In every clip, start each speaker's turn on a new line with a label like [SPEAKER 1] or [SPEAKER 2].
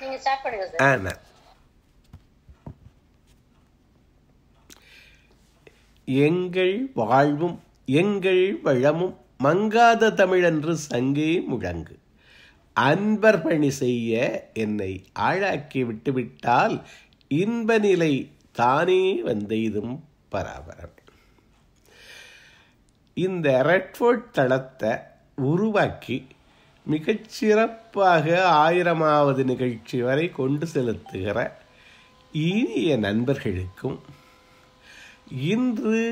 [SPEAKER 1] நீங்க ஸ்டார்ட் பண்ணுங்க சார்.
[SPEAKER 2] எங்கள் வாழ்வும் எங்கள் வளமும் மங்காத தமிழன்று சங்கே முழங்கு. அன்பர் பணி செய்ய என்னை ஆளாக்கி விட்டுவிட்டால் இன்ப நிலை தானே வந்தெய்தும் பராபரம். இந்த ரெட்ஃபோர்ட் தளத்தை உருவாக்கி மிகச்சிறப்பாக 1000வது நிகழ்ச்சி வரை கொண்டு செலுத்துகிற இனிய நண்பர்களுக்கும், இன்று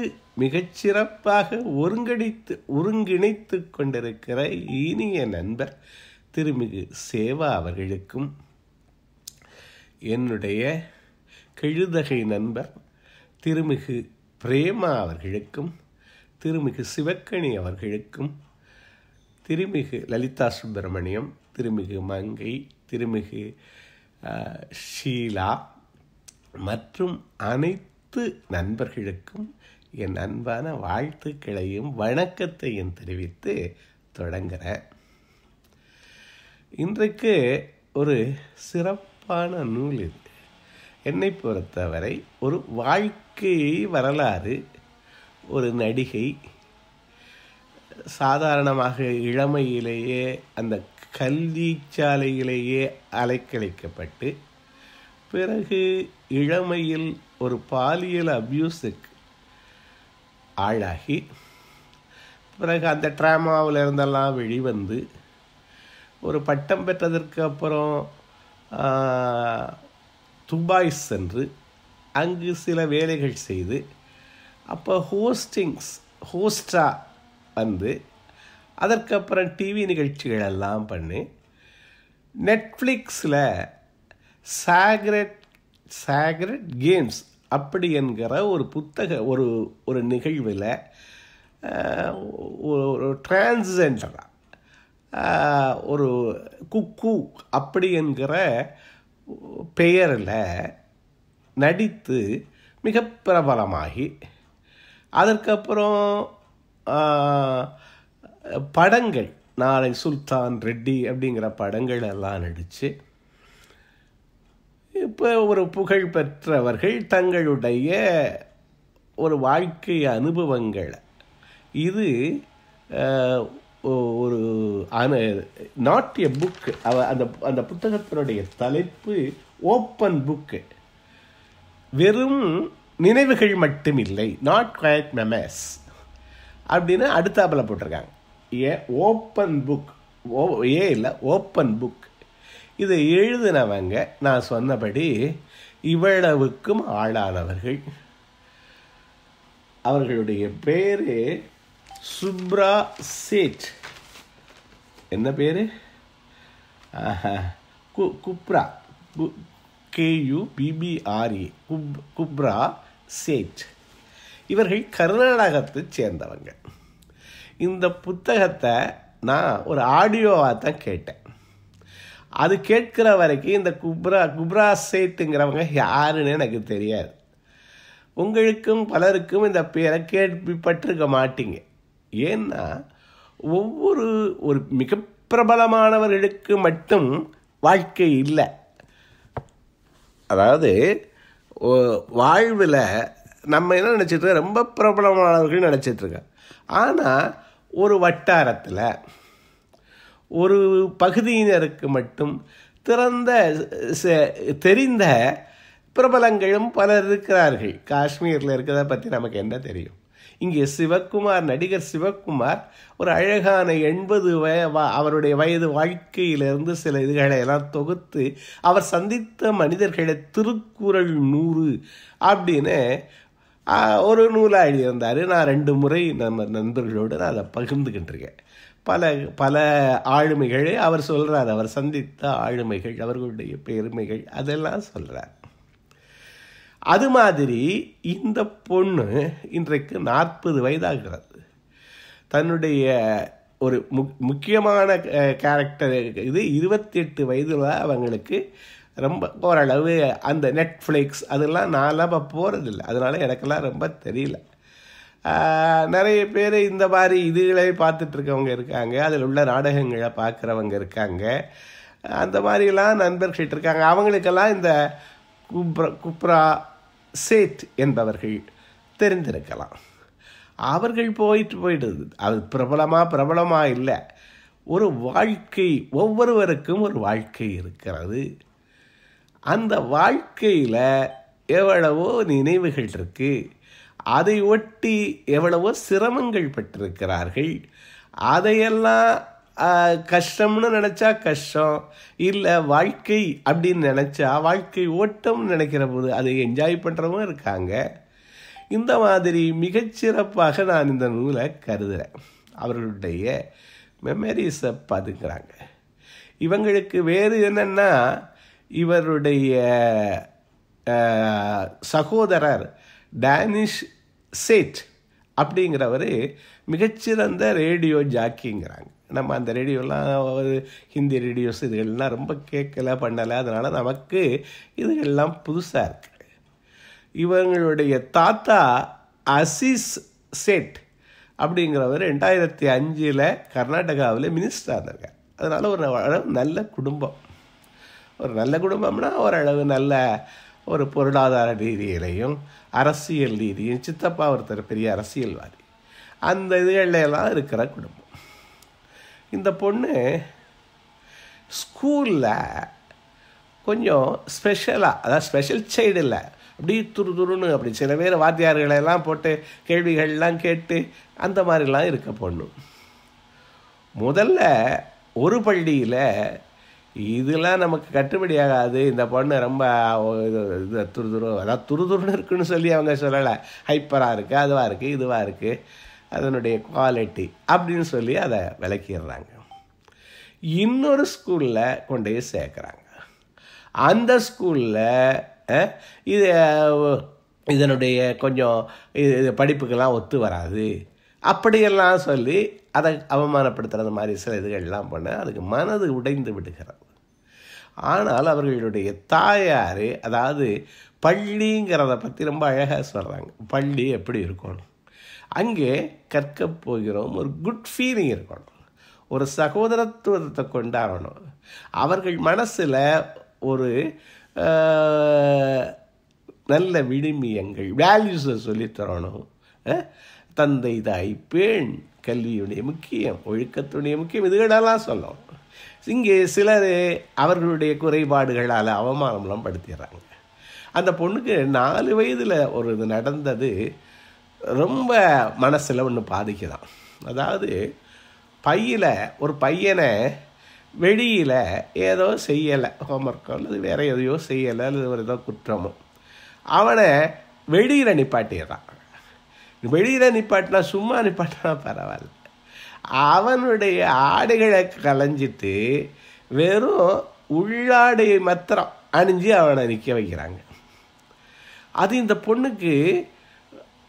[SPEAKER 2] மிகச்சிறப்பாக ஒருங்கிணைத்து கொண்டிருக்கிற இனிய நண்பர் திருமிகு சேவா அவர்களுக்கும், என்னுடைய கெழுதகை நண்பர் திருமிகு பிரேமா அவர்களுக்கும், திருமிகு சிவக்கணி அவர்களுக்கும், திருமிகு லலிதா சுப்பிரமணியம், திருமிகு மங்கை, திருமிகு ஷீலா மற்றும் அனைத்து நண்பர்களுக்கும் என் அன்பான வாழ்த்துக்களையும் வணக்கத்தையும் தெரிவித்து தொடங்குகிறேன். இன்றைக்கு ஒரு சிறப்பான நூல் இது. என்னை பொறுத்தவரை ஒரு வாழ்க்கை வரலாறு. ஒரு நடிகை சாதாரணமாக இளமையிலேயே அந்த கல்வி சாலையிலேயே அலைக்கழிக்கப்பட்டு, பிறகு இளமையில் ஒரு பாலியல் அப்யூஸுக்கு ஆளாகி, பிறகு அந்த ட்ராமாவில் இருந்தெல்லாம் வெளிவந்து ஒரு பட்டம் பெற்றதற்கு அப்புறம் துபாய் சென்று அங்கு சில வேலைகள் செய்து, அப்போ ஹோஸ்டாக வந்து அதற்கப்புறம் டிவி நிகழ்ச்சிகள் எல்லாம் பண்ணி நெட்ஃப்ளிக்ஸில் சாக்ரெட் கேம்ஸ் அப்படி என்கிற ஒரு ஒரு நிகழ்வில் ஒரு டிரான்ஸ்ஜெண்டராக ஒரு குக்கு அப்படி என்கிற பெயரில் நடித்து மிக பிரபலமாகி, அதற்கப்புறம் படங்கள் நாளை சுல்தான் ரெட்டி அப்படிங்கிற படங்கள் எல்லாம் நடித்து இப்போ ஒரு புகழ் பெற்றவர்கள் தங்களுடைய ஒரு வாழ்க்கை அனுபவங்களை, இது ஒரு நாட் எ புக், அந்த புத்தகத்தினுடைய தலைப்பு ஓப்பன் புக்கு, வெறும் நினைவுகள் மட்டுமில்லை, நாட் குவைட் மெமஸ் அப்படின்னு அடுத்தாப்பில் போட்டிருக்காங்க. ஓப்பன் புக், இல்லை ஓப்பன் புக். இதை எழுதினவங்க நான் சொன்னபடி இவ்வளவுக்கும் ஆளானவர்கள். அவர்களுடைய பேர் சுப்ரா சேட். என்ன பேர்? குப்ரா, KUBBRA, குப்ரா சேட். இவர்கள் கர்நாடகத்தை சேர்ந்தவங்க. இந்த புத்தகத்தை நான் ஒரு ஆடியோவாக தான் கேட்டேன். அது கேட்குற வரைக்கும் இந்த குப்ரா சேட்டுங்கிறவங்க யாருன்னு எனக்கு தெரியாது. உங்களுக்கும் பலருக்கும் இந்த பேரை கேள்விப்பட்டிருக்க மாட்டீங்க. ஏன்னா ஒரு மிக பிரபலமானவர்களுக்கு மட்டும் வாழ்க்கை இல்லை. அதாவது வாழ்வில் நம்ம என்ன நினச்சிட்ருக்கோம், ரொம்ப பிரபலமானவர்கள் நினச்சிட்ருக்கோம். ஆனால் ஒரு வட்டாரத்தில் ஒரு பகுதியினருக்கு மட்டும் தெரிந்த பிரபலங்களும் பலர் இருக்கிறார்கள். காஷ்மீரில் இருக்கிறத பற்றி நமக்கு என்ன தெரியும்? இங்கே நடிகர் சிவகுமார் ஒரு அழகான 80 அவருடைய வயது வாழ்க்கையிலிருந்து சில இதுகளை எல்லாம் தொகுத்து அவர் சந்தித்த மனிதர்களை திருக்குறள் 100 அப்படின்னு ஒரு நூலாக எழுதியிருந்தார். நான் 2 முறை நம்ம நண்பர்களோடு நான் அதை பகிர்ந்துக்கிட்டுருக்கேன். பல ஆளுமைகள் அவர் சொல்கிறார், அவர் சந்தித்த ஆளுமைகள், அவர்களுடைய பெருமைகள் அதெல்லாம் சொல்கிறார். அது மாதிரி இந்த பொண்ணு இன்றைக்கு 40 வயதாகிறது. தன்னுடைய ஒரு முக்கியமான கேரக்டர் இது 28 வயதில் அவங்களுக்கு ரொம்ப ஓரளவு அந்த நெட்ஃப்ளிக்ஸ் அதெல்லாம் நான்லாம் இப்போ போகிறதில்ல, அதனால் எனக்கெல்லாம் ரொம்ப தெரியல. நிறைய பேர் இந்த மாதிரி இதுகளை பார்த்துட்ருக்கவங்க இருக்காங்க, அதில் உள்ள நாடகங்களை பார்க்குறவங்க இருக்காங்க. அந்த மாதிரிலாம் நண்பர்கள் இருக்காங்க. அவங்களுக்கெல்லாம் இந்த குப்ரா சேத் என்பவர்கள் தெரிந்திருக்கலாம். அவர்கள் போயிடுது. அது பிரபலமாக இல்லை. ஒரு வாழ்க்கை, ஒவ்வொருவருக்கும் ஒரு வாழ்க்கை இருக்கிறது. அந்த வாழ்க்கையில் எவ்வளவோ நினைவுகள் இருக்கு. அதை ஒட்டி எவ்வளவோ சிரமங்கள் பெற்றிருக்கிறார்கள். அதையெல்லாம் கஷ்டம்னு நினச்சா கஷ்டம், இல்லை வாழ்க்கை அப்படின்னு நினச்சா வாழ்க்கை ஓட்டம்னு நினைக்கிற போது அதை என்ஜாய் பண்ணுறவங்க இருக்காங்க. இந்த மாதிரி மிகச்சிறப்பாக நான் இந்த நூலை கருதுகிறேன். அவர்களுடைய மெமரிஸை பதுக்குறாங்க. இவங்களுக்கு வேறு என்னென்னா, இவருடைய சகோதரர் டேனிஷ் சேத் அப்படிங்கிறவர் மிகச்சிறந்த ரேடியோ ஜாக்கிங்கிறாங்க. நம்ம அந்த ரேடியோலாம் ஹிந்தி ரேடியோஸ் இதுகள்லாம் ரொம்ப பண்ணலை. அதனால் நமக்கு இதுகள்லாம் புதுசாக இருக்குது. இவங்களுடைய தாத்தா அசீஸ் சேட் அப்படிங்கிறவர் 2005 கர்நாடகாவில் மினிஸ்டராக இருந்திருக்கார். அதனால் ஒரு நல்ல குடும்பம். ஒரு நல்ல குடும்பம்னா ஓரளவு நல்ல ஒரு பொருளாதார ரீதியிலையும் அரசியல் ரீதியும், சித்தப்பா ஒருத்தர் பெரிய அரசியல்வாதி, அந்த இதுகளெல்லாம் இருக்கிற குடும்பம். இந்த பொண்ணு ஸ்கூலில் கொஞ்சம் ஸ்பெஷலாக, அதாவது ஸ்பெஷல் சைல்டு இல்லை, அப்படி துருன்னு அப்படி சில பேர் வாத்தியார்களெல்லாம் போட்டு கேள்விகள்லாம் கேட்டு அந்த மாதிரிலாம் இருக்க பொண்ணு. முதல்ல ஒரு பள்ளியில் இதெல்லாம் நமக்கு கட்டுப்படி ஆகாது, இந்த பொண்ணு ரொம்ப இது அதாவது துருதுருன்னு இருக்குன்னு சொல்லி அவங்க சொல்லலை, ஹைப்பராக இருக்குது, அதுவாக இருக்குது, இதுவாக இருக்குது, அதனுடைய குவாலிட்டி அப்படின்னு சொல்லி அதை விளக்கிடுறாங்க. இன்னொரு ஸ்கூலில் கொண்டு போய் சேர்க்குறாங்க. அந்த ஸ்கூலில் இதனுடைய கொஞ்சம் இது படிப்புக்கெல்லாம் ஒத்து வராது அப்படியெல்லாம் சொல்லி அதை அவமானப்படுத்துறது மாதிரி சில இதுகள்லாம் பண்ண அதுக்கு மனது உடைந்து விடுகிறது. ஆனால் அவர்களுடைய தாயார், அதாவது பள்ளிங்கிறத பற்றி ரொம்ப அழகாக சொல்கிறாங்க. பள்ளி எப்படி இருக்கணும், அங்கே கற்க போகிறோம், ஒரு குட் ஃபீலிங் இருக்கணும், ஒரு சகோதரத்துவத்தை கொண்டாடணும், அவர்கள் மனசில் ஒரு நல்ல விழுமியங்கள் வேல்யூஸை சொல்லித்தரணும். தந்தை தாய் பேண், கல்வியுடைய முக்கியம், ஒழுக்கத்துடைய முக்கியம், இதுகளெல்லாம் சொல்லணும். இங்கே சிலர் அவர்களுடைய குறைபாடுகளால் அவமானம்லாம் படுத்திடுறாங்க. அந்த பொண்ணுக்கு 4 வயதில் ஒரு இது நடந்தது ரொம்ப மனசில் ஒன்று பாதிக்குதான். அதாவது பையில் ஒரு பையனை வெளியில் ஏதோ செய்யலை, ஹோம்ஒர்க்கோ அல்லது வேறு எதையோ செய்யலை அல்லது ஒரு ஏதோ குற்றமோ, அவனை வெளியில் நிப்பாட்டிடுறான். வெளியில் நிப்பாட்டினா, சும்மா நிப்பாட்டினா பரவாயில்ல, அவனுடைய ஆடைகளை களைஞ்சிட்டு வெறும் உள்ளாடை மாத்திரம் அணிஞ்சு அவனை நிற்க வைக்கிறாங்க. அது இந்த பொண்ணுக்கு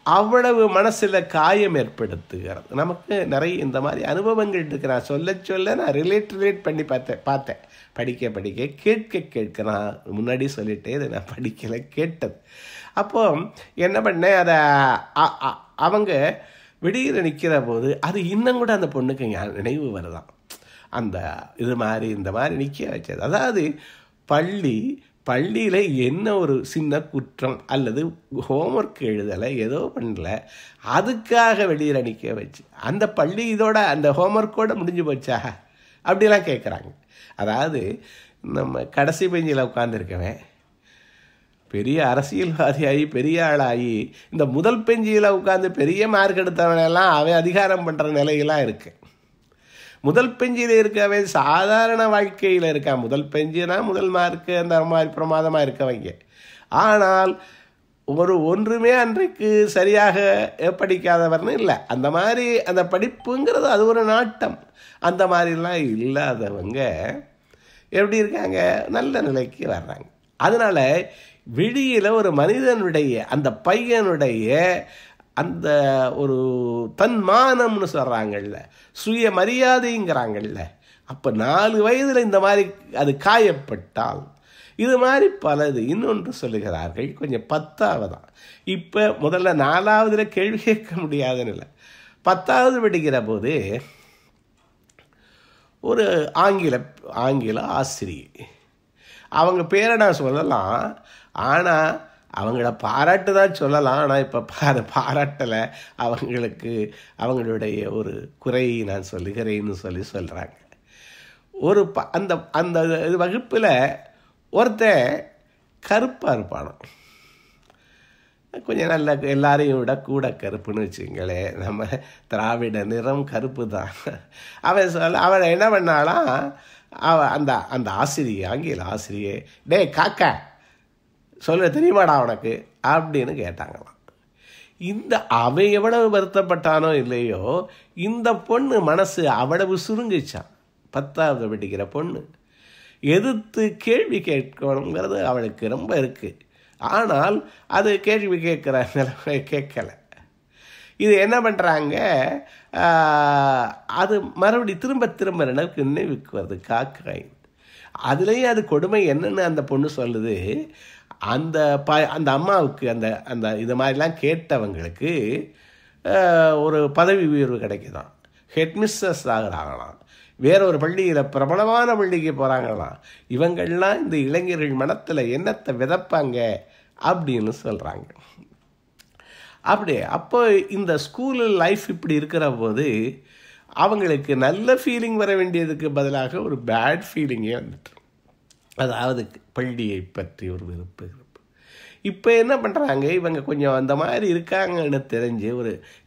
[SPEAKER 2] அவ்வளவு மனசில் காயம் ஏற்படுத்துகிறது. நமக்கு நிறைய இந்த மாதிரி அனுபவங்கள் இருக்கு. நான் சொல்ல நான் ரிலேட் பண்ணி பார்த்தேன். படிக்க கேட்க நான் முன்னாடி சொல்லிட்டேன், இதை நான் படிக்கலை, கேட்டது. அப்போ என்ன பண்ணேன், அதை அவங்க வெளியில் நிற்கிற போது அது இன்னும் கூட அந்த பொண்ணுக்கு நினைவு வருதான். அந்த இது மாதிரி இந்த மாதிரி நிற்க வச்சது. அதாவது பள்ளியில் என்ன ஒரு சின்ன குற்றம் அல்லது ஹோம்ஒர்க் எழுதலை, ஏதோ பண்ணல, அதுக்காக வெளியில் நிற்க வச்சு அந்த பள்ளி இதோட அந்த ஹோம்ஒர்க்கோடு முடிஞ்சு போச்சா அப்படிலாம் கேட்குறாங்க. அதாவது நம்ம கடைசி பெஞ்சில் உட்காந்துருக்கவன் பெரிய அரசியல்வாதியாகி பெரிய ஆளாகி இந்த முதல் பெஞ்சியில் உட்காந்து பெரிய மார்க் எடுத்தவனெல்லாம் அவன் அதிகாரம் பண்ணுற நிலையெல்லாம் இருக்கு. முதல் பெஞ்சில் இருக்கவே சாதாரண வாழ்க்கையில் இருக்கான். முதல் பெஞ்சுனா முதல் மார்க்கு அந்த மாதிரி பிரமாதமாக இருக்கவங்க. ஆனால் ஒன்றுமே அன்றைக்கு சரியாக படிக்காதவர்னு இல்லை. அந்த மாதிரி அந்த படிப்புங்கிறது அது ஒரு நாட்டம். அந்த மாதிரிலாம் இல்லாதவங்க எப்படி இருக்காங்க, நல்ல நிலைக்கு வர்றாங்க. அதனால் வெளியில் ஒரு மனிதனுடைய அந்த பையனுடைய அந்த ஒரு தன்மானம்னு சொல்கிறாங்கல்ல, சுய மரியாதைங்கிறாங்கல்ல, அப்போ 4 வயதில் இந்த மாதிரி அது காயப்பட்டால் இது மாதிரி பலது. இன்னொன்று சொல்லுகிறார்கள், கொஞ்சம் 10ஆவதான், இப்போ முதல்ல 4ஆவதுல கேள்வி கேட்க முடியாதுன்னு இல்லை, 10ஆவது படிக்கிற போது ஒரு ஆங்கில ஆசிரியை. அவங்க பேரை நான் சொல்லலாம், ஆனால் அவங்கள பாராட்டு தான் சொல்லலாம். ஆனால் இப்போ பாராட்டலை, அவங்களுடைய ஒரு குறையை நான் சொல்லுகிறேன்னு சொல்கிறாங்க. அந்த அந்த வகுப்பில் ஒருத்தன் கருப்பாக இருப்பானோ, கொஞ்சம் நல்ல எல்லாரையும் விட கூட கருப்புன்னு வச்சுங்களேன். நம்ம திராவிட நிறம் கருப்பு தான். அவன் என்ன பண்ணாலாம், அந்த ஆசிரியை, ஆங்கில ஆசிரியை, டே காக்கா சொல்ல தெரியுமாடா உனக்கு அப்படின்னு கேட்டாங்களாம். அவன் எவ்வளவு வருத்தப்பட்டானோ இல்லையோ, இந்த பொண்ணு மனசு அவ்வளவு சுருங்கிச்சான். 10வது படிக்கிற பொண்ணு எதிர்த்து கேள்வி கேட்கணுங்கிறது அவளுக்கு ரொம்ப இருக்குது. ஆனால் அது கேள்வி கேட்குற நிலைமை கேட்கலை. இது என்ன பண்ணுறாங்க, அது மறுபடி திரும்ப நினைவுக்கு வருது காக்காய். அதுலேயும் அது கொடுமை என்னன்னு அந்த பொண்ணு சொல்லுது. அந்த அம்மாவுக்கு அந்த இது மாதிரிலாம் கேட்டவங்களுக்கு ஒரு பதவி உயர்வு கிடைக்குதான், ஹெட்மிஸ்ட்ரஸ் ஆகிறாங்களாம், வேற ஒரு பள்ளியில் பிரபலமான பள்ளிக்கு போகிறாங்களாம். இவங்கள்லாம் இந்த இளைஞர்கள் மனத்தில் என்னத்தை விதைப்பாங்க அப்படின்னு சொல்கிறாங்க. அப்போ இந்த ஸ்கூல் லைஃப் இப்படி இருக்கிற போது அவங்களுக்கு நல்ல ஃபீலிங் வர வேண்டியதுக்கு பதிலாக ஒரு பேட் ஃபீலிங்கே வந்துட்டு, அதாவது பள்ளியை பற்றி ஒரு வெறுப்பு. இப்போ என்ன பண்ணுறாங்க, இவங்க கொஞ்சம் அந்த மாதிரி இருக்காங்கன்னு தெரிஞ்சு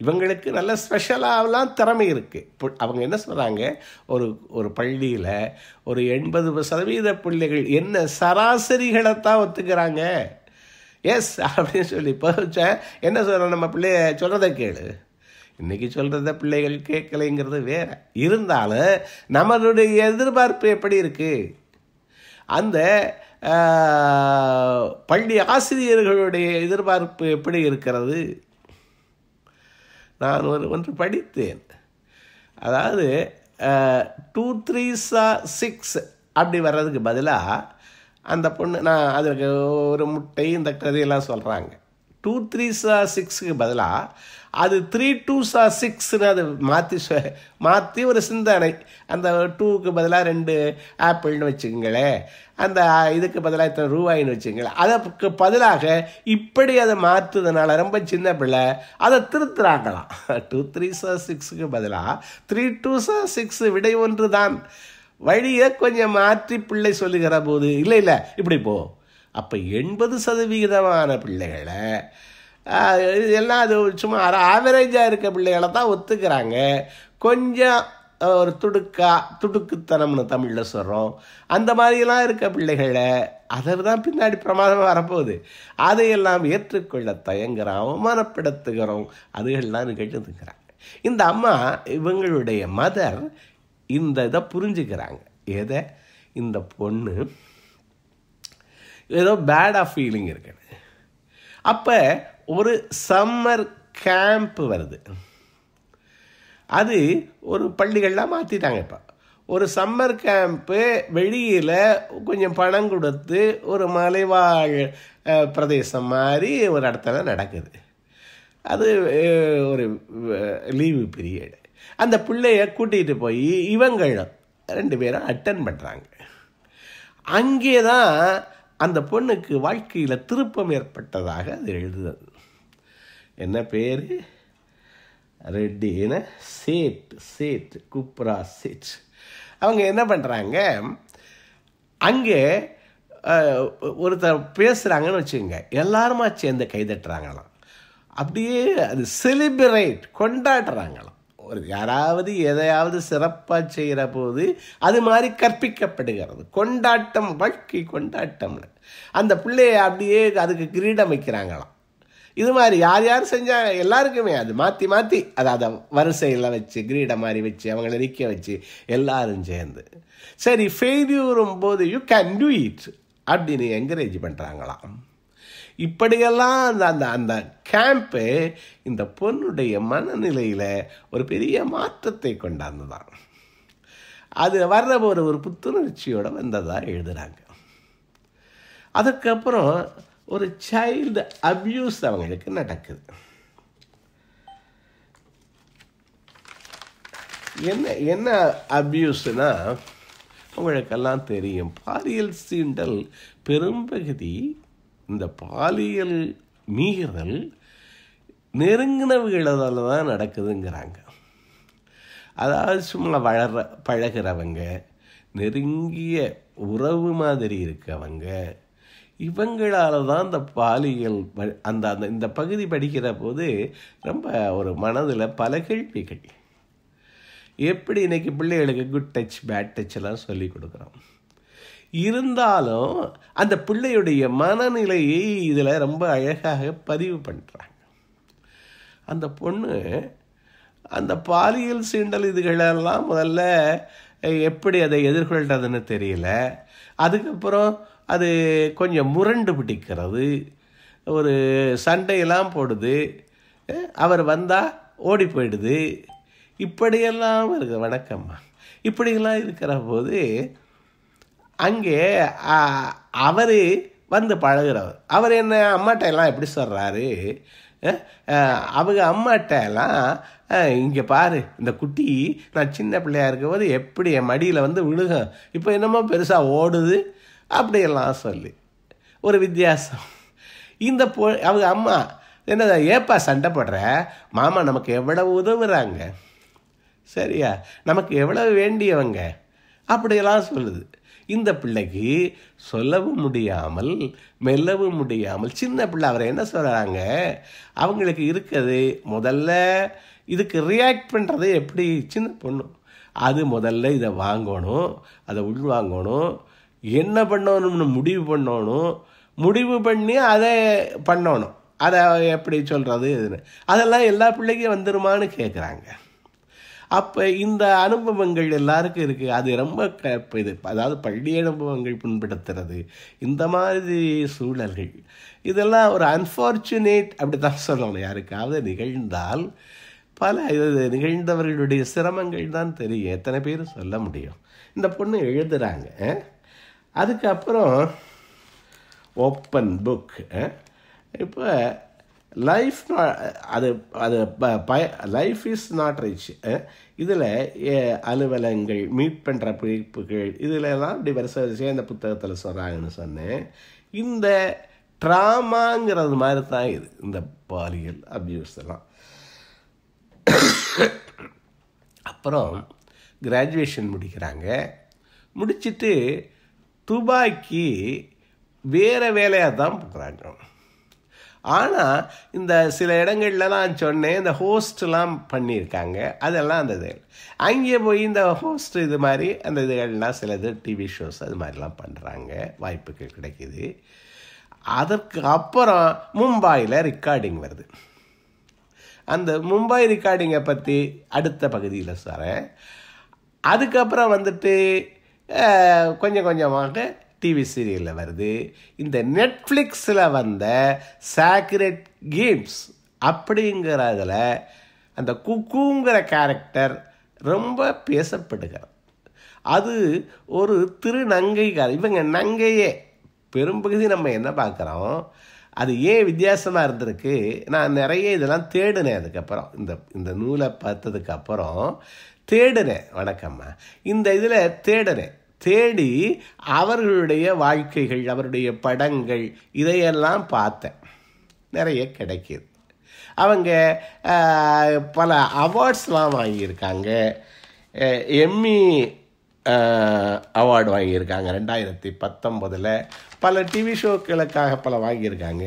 [SPEAKER 2] இவங்களுக்கு நல்ல ஸ்பெஷலாகலாம் திறமை இருக்குது. அவங்க என்ன சொல்கிறாங்க, ஒரு பள்ளியில் ஒரு 80% பிள்ளைகள் என்ன சராசரிகளைத்தான் ஒத்துக்கிறாங்க. எஸ் அப்படின்னு சொல்லி இப்போ என்ன சொல்கிறோம், நம்ம பிள்ளைய சொல்கிறத கேளு. இன்றைக்கி சொல்கிறத பிள்ளைகள் கேட்கலைங்கிறது வேறு. இருந்தாலும் நம்மளுடைய எதிர்பார்ப்பு எப்படி இருக்குது, அந்த பள்ளி ஆசிரியர்களுடைய எதிர்பார்ப்பு எப்படி இருக்கிறது. நான் ஒன்று படித்தேன், அதாவது 2 3s 6 அப்படி வர்றதுக்கு பதிலாக அந்த பொண்ணு, நான் அதுக்கு ஒரு முட்டை இந்த கதையெல்லாம் சொல்கிறாங்க. 2 3s 6க்கு பதிலாக அது 3 2s 6ன்னு அது மாற்றி ஒரு சிந்தனை, அந்த 2க்கு பதிலாக 2 ஆப்பிள்னு வச்சுக்கங்களேன், அந்த இதுக்கு பதிலாக இத்தனை ரூபாயின்னு வச்சுங்களேன், அதற்கு பதிலாக இப்படி அதை மாற்றுறதுனால ரொம்ப சின்ன பிள்ளை அதை திருத்துறாங்களாம். 2 3s 6க்கு பதிலாக 3 2s 6 விடை ஒன்று தான், வழியை கொஞ்சம் மாற்றி பிள்ளை சொல்லுகிற போது இல்லை இப்படி போ. அப்போ 80% பிள்ளைகளை எல்லாம் அது சும்மா ஆவரேஜாக இருக்க பிள்ளைகளை தான் ஒத்துக்கிறாங்க. கொஞ்சம் ஒரு துடுக்குத்தனம்னு தமிழில் சொல்கிறோம், அந்த மாதிரிலாம் இருக்க பிள்ளைகளை அதை தான் பின்னாடி பிரமாதமாக வரப்போகுது, அதையெல்லாம் ஏற்றுக்கொள்ள தயங்குறோம், அவமானப்படுத்துகிறோம், அதுகள்லாம் நிகழ்ந்துக்கிறாங்க. இந்த அம்மா, இவங்களுடைய மதர் இந்த இதை புரிஞ்சுக்கிறாங்க. எதை, இந்த பொண்ணு ஏதோ பேடாக ஃபீலிங் இருக்குது. அப்போ ஒரு சம்மர் கேம்ப் வருது, அது ஒரு பள்ளிகள்லாம் மாற்றிட்டாங்க. இப்போ ஒரு சம்மர் கேம்ப்பு வெளியில் கொஞ்சம் பணம் கொடுத்து ஒரு மலைவாழ் பிரதேசம் மாதிரி ஒரு இடத்துல நடக்குது. அது ஒரு லீவு பீரியடு. அந்த பிள்ளைய கூட்டிகிட்டு போய் இவங்களும் 2 பேரும் அட்டன் பண்ணுறாங்க. அங்கே தான் அந்த பொண்ணுக்கு வாழ்க்கையில் திருப்பம் ஏற்பட்டதாக அது எழுதுது. என்ன பேர், ரெட்டின சேட் குப்ரா சேட். அவங்க என்ன பண்ணுறாங்க, அங்கே ஒருத்தர் பேசுகிறாங்கன்னு வச்சுக்கோங்க, எல்லாருமா சேர்ந்து கைதட்டுறாங்களாம். அப்படியே அது செலிப்ரேட் கொண்டாடுறாங்களாம். யாராவது எதையாவது சிறப்பாக செய்கிற போது அது மாதிரி கற்பிக்கப்படுகிறது. கொண்டாட்டம், வாழ்க்கை கொண்டாட்டம்னு அந்த பிள்ளைய அப்படியே அதுக்கு கிரீடம் வைக்கிறாங்களாம். இது மாதிரி யார் செஞ்சால் எல்லாருக்குமே அது மாற்றி அதை வரிசையில் வச்சு கிரீடம் மாதிரி வச்சு அவங்கள நிற்க வச்சு எல்லாரும் சேர்ந்து சரி ஃபெயில்யூரும் போது யூ கேன் டூ இட் அப்படின்னு என்கரேஜ் பண்ணுறாங்களாம். இப்படியெல்லாம் அந்த அந்த கேம்ப்பு இந்த பொண்ணுடைய மனநிலையில் ஒரு பெரிய மாற்றத்தை கொண்டாந்துதான். அது வர்ற ஒரு புத்துணர்ச்சியோடு வந்ததாக எழுதுகிறாங்க. அதுக்கப்புறம் ஒரு சைல்டு அப்யூஸ் அவங்களுக்கு நடக்குது. என்ன அப்யூஸ்னா உங்களுக்கெல்லாம் தெரியும். பாலியல் சீண்டல் பெரும்பகுதி இந்த பாலியல் மீறல் நெருங்கினவர்களால் தான் நடக்குதுங்கிறாங்க. அதாவது சும்மா பழகிறவங்க, நெருங்கிய உறவு மாதிரி இருக்கவங்க, இவங்களால் தான் இந்த பாலியல் அந்த அந்த இந்த பகுதி படிக்கிற போது ரொம்ப ஒரு மனதில் பல கேள்விகள். எப்படி இன்றைக்கி பிள்ளைகளுக்கு குட் டச் பேட் டச் எல்லாம் சொல்லி கொடுக்குறோம். இருந்தாலும் அந்த பிள்ளையுடைய மனநிலையை இதில் ரொம்ப அழகாக பதிவு பண்ணுறாங்க. அந்த பொண்ணு அந்த பாலியல் சீண்டல் இதுகளெல்லாம் முதல்ல எப்படி அதை எதிர்கொள்கிறதுன்னு தெரியல. அதுக்கப்புறம் அது கொஞ்சம் முரண்டு பிடிக்கிறது, ஒரு சண்டையெல்லாம் போடுது, அவர் வந்தால் ஓடி போயிடுது, இப்படியெல்லாம் இருக்குது. வணக்கம்மா, இப்படியெல்லாம் இருக்கிற போது அங்கே அவர் வந்து பழகிறவர், அவர் என்ன அம்மாட்ட எல்லாம் எப்படி சொல்கிறாரு, அவங்க அம்மாட்ட எல்லாம் இங்கே பாரு, இந்த குட்டி நான் சின்ன பிள்ளையாக இருக்கும்போது எப்படி என் மடியில் வந்து விழுகும், இப்போ என்னமோ பெருசாக ஓடுது, அப்படியெல்லாம் சொல்லி ஒரு வித்தியாசம். இந்த அவங்க அம்மா என்னதா ஏப்பா சண்டை போடுற, மாமா நமக்கு எவ்வளவு உதவுறாங்க, சரியா, நமக்கு எவ்வளவு வேண்டியவங்க, அப்படியெல்லாம் சொல்லுது. இந்த பிள்ளைக்கு சொல்லவும் முடியாமல் மெல்லவும் முடியாமல் சின்ன பிள்ளை. அவரை என்ன சொல்கிறாங்க, அவங்களுக்கு இருக்குது முதல்ல இதுக்கு ரியாக்ட் பண்ணுறது எப்படி, சின்ன பொண்ணு அது முதல்ல இதை வாங்கணும், அதை உள்வாங்கணும், என்ன பண்ணணும்னு முடிவு பண்ணணும், முடிவு பண்ணி அதை பண்ணணும், அதை எப்படி சொல்கிறது இதுன்னு. அதெல்லாம் எல்லா பிள்ளைக்கும் வந்துருமான்னு கேட்குறாங்க. அப்போ இந்த அனுபவங்கள் எல்லாருக்கும் இருக்குது. அது ரொம்ப இது, அதாவது பள்ளி அனுபவங்கள் பின்படுத்துறது, இந்த மாதிரி சூழல்கள், இதெல்லாம் ஒரு அன்ஃபார்ச்சுனேட் அப்படி தான் சொல்லணும். யாருக்காவது நிகழ்ந்தால் பல இது நிகழ்ந்தவர்களுடைய சிரமங்கள் தான் தெரியும், எத்தனை பேர் சொல்ல முடியும். இந்த பொண்ணு எழுதுகிறாங்க. அதுக்கப்புறம் ஓப்பன் புக். இப்போ லைஃப் அது அது லைஃப் இஸ் நாட் ரிச். இதில் அலுவலங்கள், மீட் பண்ணுற பிடிப்புகள், இதிலெல்லாம் இப்படி வரிசை இந்த புத்தகத்தில் சொல்கிறாங்கன்னு சொன்னேன். இந்த ட்ராமாங்கிறது மாதிரி தான் இது, இந்த பாலியல் அப்யூஸ் எல்லாம். அப்புறம் கிராஜுவேஷன் முடிக்கிறாங்க. முடிச்சுட்டு துபாய்க்கு வேறு வேலையாக தான் போகிறாங்க. ஆனால் இந்த சில இடங்கள்லாம் சொன்னேன், இந்த ஹோஸ்ட்லாம் பண்ணியிருக்காங்க, அதெல்லாம் அந்த இது அங்கே போய் இந்த ஹோஸ்ட் இது மாதிரி அந்த இதுகள்லாம் சில இது டிவி ஷோஸ் அது மாதிரிலாம் பண்ணுறாங்க, வாய்ப்புகள் கிடைக்கிது. அதற்கு அப்புறம் மும்பாயில் ரெக்கார்டிங் வருது. அந்த மும்பை ரெக்கார்டிங்கை பற்றி அடுத்த பகுதியில் சொல்கிறேன். அதுக்கப்புறம் வந்துட்டு கொஞ்சம் கொஞ்சமாக டிவி சீரியலில் வருது. இந்த நெட்ஃப்ளிக்ஸில் வந்த சாக்ரெட் கேம்ஸ் அப்படிங்கிறதுல அந்த குக்குங்கிற கேரக்டர் ரொம்ப பேசப்படுகிறார். அது ஒரு திருநங்கைக்கார, இவங்க நங்கையே பெரும்பகுதி. நம்ம என்ன பார்க்குறோம், அது ஏன் வித்தியாசமாக இருந்திருக்கு, நான் நிறைய இதெல்லாம் தேடினேன். அதுக்கப்புறம் இந்த நூலை பார்த்ததுக்கப்புறம் தேடினேன். வணக்கம்மா, இந்த இதில் தேடினேன். தேடி அவர்களுடைய வாழ்க்கைகள், அவருடைய படங்கள், இதையெல்லாம் பார்த்தேன். நிறைய கிடைக்கிது. அவங்க பல அவார்ட்ஸ்லாம் வாங்கியிருக்காங்க. எம்மி அவார்டு வாங்கியிருக்காங்க 2019. பல டிவி ஷோக்களுக்காக பல வாங்கியிருக்காங்க.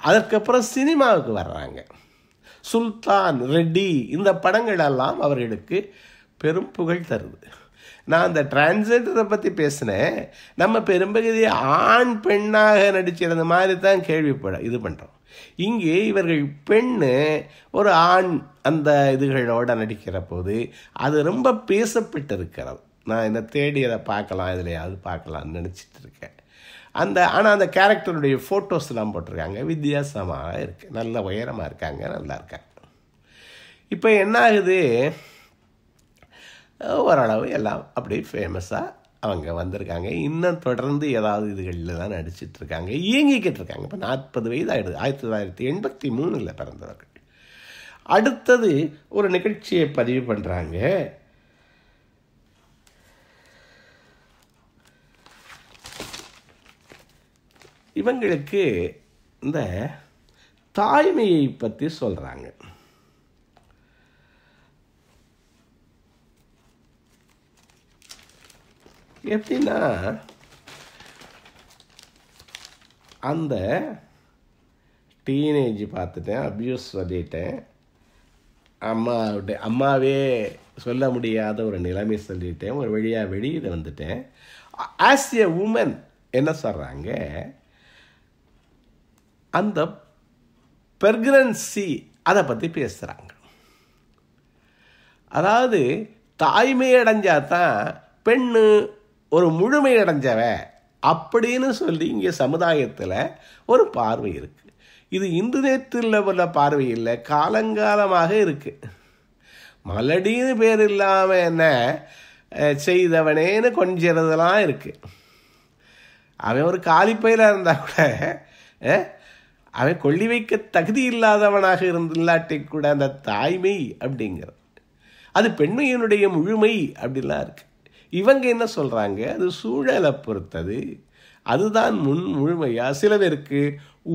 [SPEAKER 2] அதுக்கப்புறம் சினிமாவுக்கு வர்றாங்க. சுல்தான், ரெட்டி, இந்த படங்களெல்லாம் அவர்களுக்கு பெரும் புகழ் தருது. நான் அந்த டிரான்ஸ்ஜெண்டரை பற்றி பேசினேன். நம்ம பெரும்பகுதி ஆண் பெண்ணாக நடிச்சிருந்த மாதிரி தான் இது பண்ணுறோம். இங்கே இவர்கள் பெண்ணு ஒரு ஆண் அந்த இதுகளோடு நடிக்கிற போது அது ரொம்ப பேசப்பட்டு இருக்கிறது. நான் என்ன தேடி அதை பார்க்கலாம், இதுலையாவது பார்க்கலான்னு நினச்சிட்டு இருக்கேன். ஆனால் அந்த கேரக்டருடைய ஃபோட்டோஸ்லாம் போட்டிருக்காங்க, வித்தியாசமாக இருக்குது, நல்ல உயரமாக இருக்காங்க, நல்லா இருக்காங்க. இப்போ என்ன ஆகுது, ஓரளவு எல்லாம் அப்படி ஃபேமஸாக அவங்க வந்திருக்காங்க. இன்னும் தொடர்ந்து ஏதாவது இதுகளில் தான் நடிச்சிட்ருக்காங்க, இயங்கிக்கிட்டு இருக்காங்க. இப்போ 40 வயது ஆகிடுது. 1983 பிறந்தவர்கள். அடுத்தது ஒரு நிகழ்ச்சியை பதிவு பண்ணுறாங்க. இவங்களுக்கு இந்த தாய்மையை பற்றி சொல்கிறாங்க. எப்படின்னா, அந்த டீனேஜ் பார்த்துட்டேன், அப்யூஸ் சொல்லிட்டேன், அம்மாவே சொல்ல முடியாத ஒரு நிலைமை சொல்லிட்டேன், ஒரு வழியாக வெளியில் வந்துட்டேன். ஆஸ் எ உமன் என்ன சொல்கிறாங்க, அந்த பிரெக்னன்சி அதை பற்றி பேசுகிறாங்க. அதாவது தாய்மை அடைஞ்சாதான் பெண்ணு ஒரு முழுமை அடைஞ்சவ அப்படின்னு சொல்லி இங்கே சமுதாயத்தில் ஒரு பார்வை இருக்குது. இது இன்று நேற்றில் உள்ள பார்வை இல்லை, காலங்காலமாக இருக்குது. மலடின்னு பேர் இல்லாமல் என்ன செய்தவனேன்னு கொஞ்சிறதெல்லாம் இருக்குது. அவன் ஒரு காலிப்பையில் இருந்தால் கூட அவன் கொள்ளி வைக்க தகுதி இல்லாதவனாக இல்லாட்டி கூட அந்த தாய்மை அப்படிங்கிறது அது பெண்மையினுடைய முழுமை அப்படிலாம் இருக்கு. இவங்க என்ன சொல்கிறாங்க, அது சூழலை பொறுத்தது, அதுதான் முழுமையா. சில பேருக்கு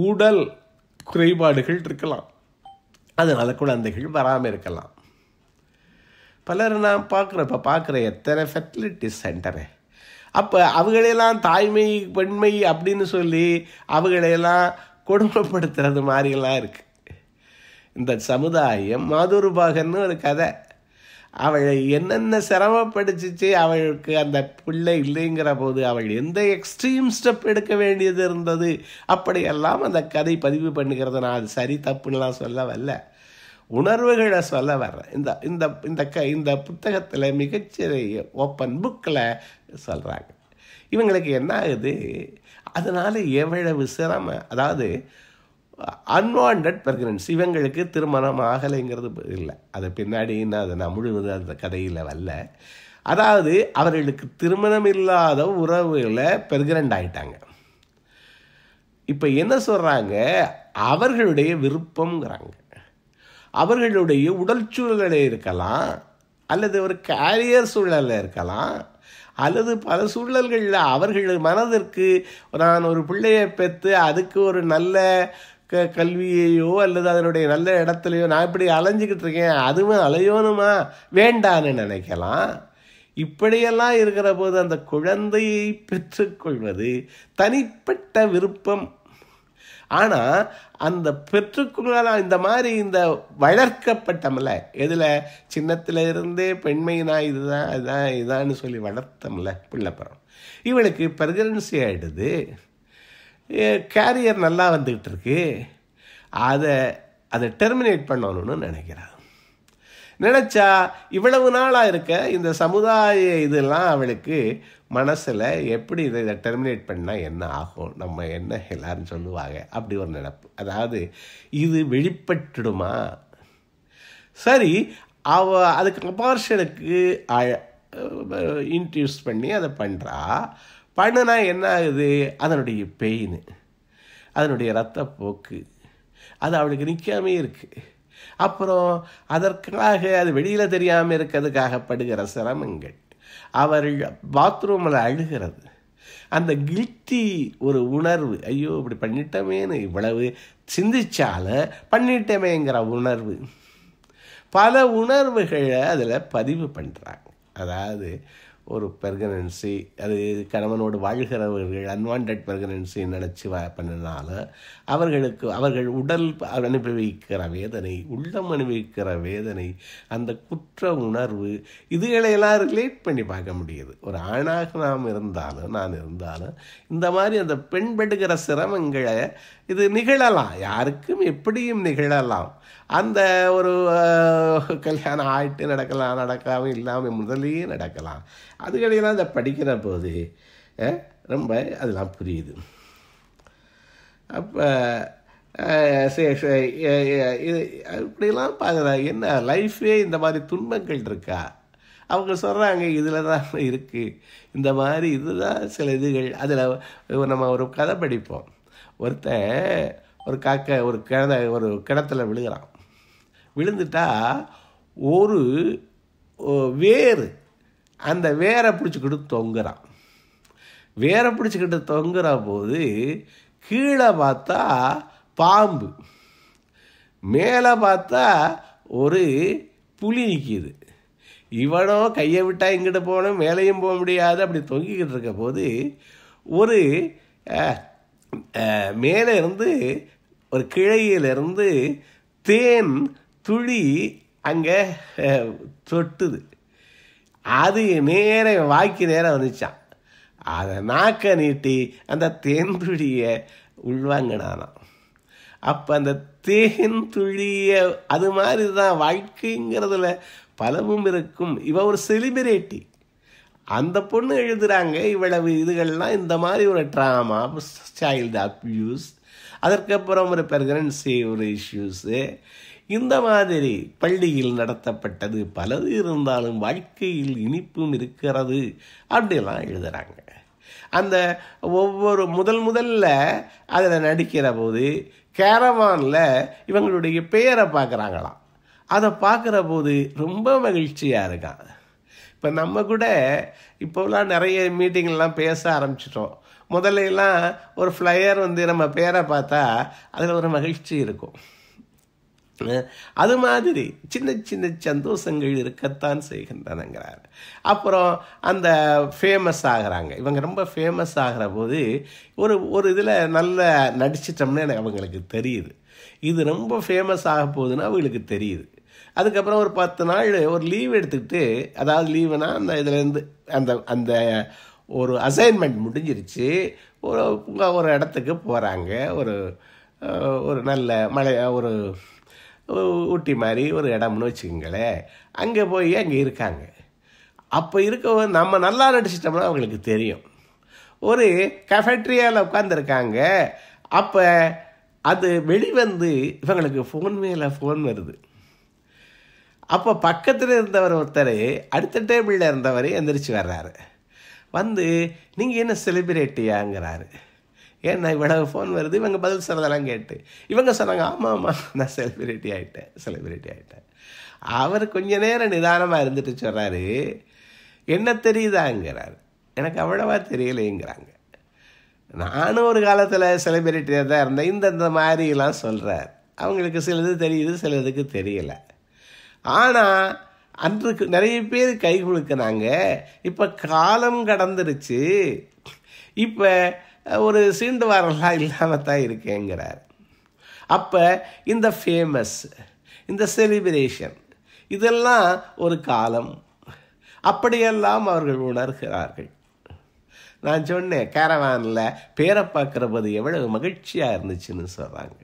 [SPEAKER 2] உடல் குறைபாடுகள் இருக்கலாம், அதனால குழந்தைகள் வராமல் இருக்கலாம். பலர் நான் பார்க்குற எத்தனை ஃபெர்டிலிட்டி சென்டரு, அப்போ அவங்களையெல்லாம் தாய்மை பெண்மை அப்படின்னு சொல்லி அவங்களையெல்லாம் கொடுமைப்படுத்துறது மாதிரிலாம் இருக்குது. இந்த சமுதாயம் மாதுருபாகன்னு ஒரு கதை, அவளை என்னென்ன சிரமப்படுத்திச்சு, அவளுக்கு அந்த பிள்ளை இல்லைங்கிற போது அவள் எந்த எக்ஸ்ட்ரீம் ஸ்டெப் எடுக்க வேண்டியது இருந்தது, அப்படியெல்லாம் அந்த கதை பதிவு பண்ணுகிறது. நான் அது சரி தப்புன்னெலாம் சொல்ல வரல, உணர்வுகளை சொல்ல வர்றேன். இந்த புத்தகத்தில் மிகச்சிறிய ஓப்பன் புக்கில் சொல்கிறாங்க. இவங்களுக்கு என்ன ஆகுது, அதனால் எவ்வளவு சிரமம், அதாவது அன்வான்ட் பிரெக்னன்சி. இவங்களுக்கு திருமணம் ஆகலைங்கிறது இல்லை, அதை பின்னாடி நான் முழுவதும் அந்த கதையில் வரல. அதாவது அவர்களுக்கு திருமணம் இல்லாத உறவுகளை பிரெக்னன்ட் ஆகிட்டாங்க. இப்போ என்ன சொல்கிறாங்க, அவர்களுடைய விருப்பங்கிறாங்க. அவர்களுடைய உடல் சூழலே இருக்கலாம், அல்லது ஒரு கேரியர் சூழலில் இருக்கலாம், அல்லது பல சூழல்களில் அவர்கள் மனதிற்கு நான் ஒரு பிள்ளையை பெற்று அதுக்கு ஒரு நல்ல கல்வியையோ அல்லது அதனுடைய நல்ல இடத்துலையோ நான் இப்படி அலைஞ்சிக்கிட்டு இருக்கேன், அதுவும் அலையோனுமா வேண்டான்னு நினைக்கலாம். இப்படியெல்லாம் இருக்கிற போது அந்த குழந்தையை பெற்றுக்கொள்வது தனிப்பட்ட விருப்பம். ஆனால் அந்த பெற்றுக்கொள்ளலாம், இந்த மாதிரி இந்த வளர்க்கப்பட்டமில்ல, எதில் சின்னத்தில் இருந்தே பெண்மைனா இதுதான் இதுதான் இதான்னு சொல்லி வளர்த்தமில்ல பிள்ளைப்பறம். இவளுக்கு பிரெக்னன்சி ஆகிடுது, கேரியர் நல்லா வந்துக்கிட்டு இருக்கு, அதை டெர்மினேட் பண்ணணும்னு நினச்சா இவ்வளவு நாளாக இருக்க இந்த சமுதாய இதெல்லாம் அவளுக்கு மனசில் எப்படி இதை டெர்மினேட் பண்ணால் என்ன ஆகும், நம்ம என்ன எல்லாரும் சொல்லுவாங்க, அப்படி ஒரு நினைப்பு. அதாவது இது வெளிப்பட்டுடுமா, சரி அதுக்கு அபார்ஷனுக்கு இன்ட்யூஸ் பண்ணி அதை பண்ணுனா என்ன ஆகுது, அதனுடைய பெயின், அதனுடைய இரத்தப்போக்கு அது அவளுக்கு நிற்காமே இருக்குது. அப்புறம் அதற்காக அது வெளியில் தெரியாமல் இருக்கிறதுக்காக படுகிற சிரமங்கள், அவர்கள் பாத்ரூமில் அழுகிறது, அந்த கில்ட்டி ஒரு உணர்வு, ஐயோ இப்படி பண்ணிட்டோமேன்னு இவ்வளவு சிந்திச்சாலும் பண்ணிட்டோமேங்கிற உணர்வு, பல உணர்வுகளை அதில் பதிவு பண்ணுறாங்க. அதாவது ஒரு பிரெக்னன்சி, அது கணவனோடு வாழ்கிறவர்கள் அன்வான்ட் பிரெக்னன்சி நினச்சி பண்ணினாலும் அவர்கள் உடல் அனுபவிக்கிற வேதனை, உள்ளம் அனுபவிக்கிற வேதனை, அந்த குற்ற உணர்வு, இதுகளையெல்லாம் ரிலேட் பண்ணி பார்க்க முடியுது. ஒரு ஆணாக நான் இருந்தாலும் இந்த மாதிரி அந்த பெண் படுகிற சிரமங்களை இது நிகழலாம், யாருக்கும் எப்படியும் நிகழலாம். அந்த ஒரு கல்யாணம் ஆகிட்டு நடக்காமல் இல்லாமல் முதலையே நடக்கலாம். அதுகளையெல்லாம் அதை படிக்கிற போது ரொம்ப அதெல்லாம் புரியுது. அப்போ இப்படிலாம் பார்க்குறா, என்ன லைஃபே இந்த மாதிரி துன்பங்கள் இருக்கா, அவங்க சொல்கிறாங்க இதில் தான் இருக்குது இந்த மாதிரி, இதுதான் சில இதுகள். அதில் நம்ம ஒரு கதை படிப்போம், ஒருத்தன் ஒரு காக்கை ஒரு கிணத்துல விழுகிறான். விழுந்துட்டா ஒரு வேறு அந்த வேரை பிடிச்சிக்கிட்டு தொங்குறான். வேரை பிடிச்சிக்கிட்டு தொங்குற போது கீழே பார்த்தா பாம்பு, மேலே பார்த்தா ஒரு புலி நிற்கிது. இவனோ கையை விட்டால் இங்கிட்ட போகணும், மேலேயும் போக முடியாது, அப்படி தொங்கிக்கிட்டு இருக்க போது ஒரு மேலே இருந்து ஒரு கிளையிலிருந்து தேன் துளி அங்கே தொட்டுது. அது நேர வாய்க்கு நேரம் வந்துச்சான். அதை நாக்க நீட்டி அந்த தேன்துளியை உள்வாங்கினானாம். அப்போ அந்த தேன்துளியை அது மாதிரி தான் வாழ்க்கைங்கிறதுல பலவும் இருக்கும். இவ ஒரு செலிபிரிட்டி. அந்த பொண்ணு எழுதுகிறாங்க இவ்வளவு இதுகள்லாம், இந்த மாதிரி ஒரு ட்ராமா, சைல்டு அப்யூஸ், அதற்கப்புறம் ஒரு ப்ரெக்னன்சி ஒரு இஷ்யூஸு, இந்த மாதிரி பள்ளியில் நடத்தப்பட்டது பலது இருந்தாலும் வாழ்க்கையில் இனிப்பும் இருக்கிறது அப்படிலாம் எழுதுகிறாங்க. அந்த ஒவ்வொரு முதல்ல அதில் நடிக்கிற போது கேரவானில் இவங்களுடைய பெயரை பார்க்குறாங்களாம். அதை பார்க்குற போது ரொம்ப மகிழ்ச்சியாக இருக்கான். இப்போ நம்ம கூட இப்போலாம் நிறைய மீட்டிங்லாம் பேச ஆரம்பிச்சிட்டோம். முதல்லாம் ஒரு ஃப்ளையர் நம்ம பேரை பார்த்தா அதில் ஒரு மகிழ்ச்சி இருக்கும். அது மாதிரி சின்ன சின்ன சந்தோஷங்கள் இருக்கத்தான் செய்கின்றனங்கிறார். அப்புறம் அந்த ஃபேமஸ் ஆகிறாங்க. இவங்க ரொம்ப ஃபேமஸ் ஆகிற போது ஒரு இதில் நல்ல நடிச்சிட்டோம்னு எனக்கு அவங்களுக்கு தெரியுது. இது ரொம்ப ஃபேமஸ் ஆக போகுதுன்னு அவங்களுக்கு தெரியுது. அதுக்கப்புறம் ஒரு 10 நாள் ஒரு லீவ் எடுத்துக்கிட்டு, அதாவது லீவுனா அந்த இதுலேருந்து அந்த அந்த ஒரு அசைன்மெண்ட் முடிஞ்சிருச்சு, ஒரு இடத்துக்கு போகிறாங்க. ஒரு நல்ல மலை, ஒரு ஊட்டி மாதிரி ஒரு இடம்னு வச்சுக்கோங்களேன். அங்கே போய் அங்கே இருக்காங்க. அப்போ இருக்க நம்ம நல்லா நடிச்சிட்டோம்னா அவங்களுக்கு தெரியும். ஒரு கஃபேட்ரியாவில் உட்காந்துருக்காங்க. அப்போ அது வெளிவந்து இவங்களுக்கு ஃபோன் மேலே ஃபோன் வருது. அப்போ பக்கத்தில் இருந்தவர் ஒருத்தர் அடுத்த டேபிளில் இருந்தவர் எந்திரிச்சு வர்றாரு. வந்து நீங்கள் என்ன செலிபிரிட்டியாங்கிறாரு. ஏன்னா இவ்வளவு ஃபோன் வருது. இவங்க பதில் சொல்றதெல்லாம் கேட்டு இவங்க சொன்னாங்க, ஆமாம் நான் செலிபிரிட்டி ஆகிட்டேன். அவர் கொஞ்ச நேரம் நிதானமாக இருந்துட்டு சொல்கிறாரு, என்ன தெரியுதாங்கிறாரு. எனக்கு அவ்வளவா தெரியலைங்கிறாங்க. நானும் ஒரு காலத்தில் செலிபிரிட்டியாக தான் இருந்தேன், இந்த மாதிரிலாம் சொல்கிறார். அவங்களுக்கு சிலது தெரியுது, சிலதுக்கு தெரியலை. ஆனால் அன்றைக்கு நிறைய பேர் கை கொடுக்குறாங்க. இப்போ காலம் கடந்துருச்சு, இப்போ ஒரு சீண்டு வாரம்லாம் இல்லாமல் தான் இருக்கேங்கிறார். அப்போ இந்த ஃபேமஸ், இந்த செலிப்ரேஷன் இதெல்லாம் ஒரு காலம், அப்படியெல்லாம் அவர்கள் உணர்கிறார்கள். நான் சொன்னேன், கேரவானில் பேரை பார்க்குற போது எவ்வளவு மகிழ்ச்சியாக இருந்துச்சுன்னு சொல்கிறாங்க.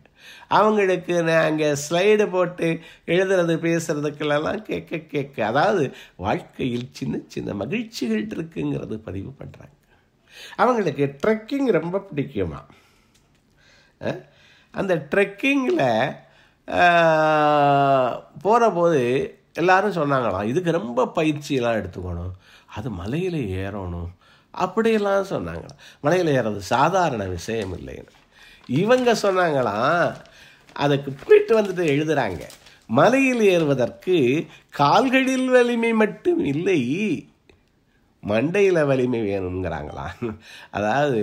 [SPEAKER 2] அவங்களுக்கு அங்கே ஸ்லைடு போட்டு எழுதுறது பேசுகிறதுக்கெல்லாம் கேட்க அதாவது வாழ்க்கையில் சின்ன சின்ன மகிழ்ச்சிகள் இருக்குங்கிறது பதிவு பண்ணுறாங்க. அவங்களுக்கு ட்ரெக்கிங் ரொம்ப பிடிக்குமா. அந்த ட்ரெக்கிங்கில் போகிற போது எல்லாரும் சொன்னாங்களாம், இதுக்கு ரொம்ப பயிற்சியெல்லாம் எடுத்துக்கணும், அது மலையில் ஏறணும் அப்படியெல்லாம் சொன்னாங்களாம். மலையில் ஏறது சாதாரண விஷயம் இல்லைன்னு இவங்க சொன்னாங்களாம். அதுக்கு போயிட்டு வந்துட்டு எழுதுகிறாங்க, மலையில் ஏறுவதற்கு கால்களில் வலிமை மட்டும் இல்லை, மண்டையில் வலிமை வேணுங்கிறாங்களாம். அதாவது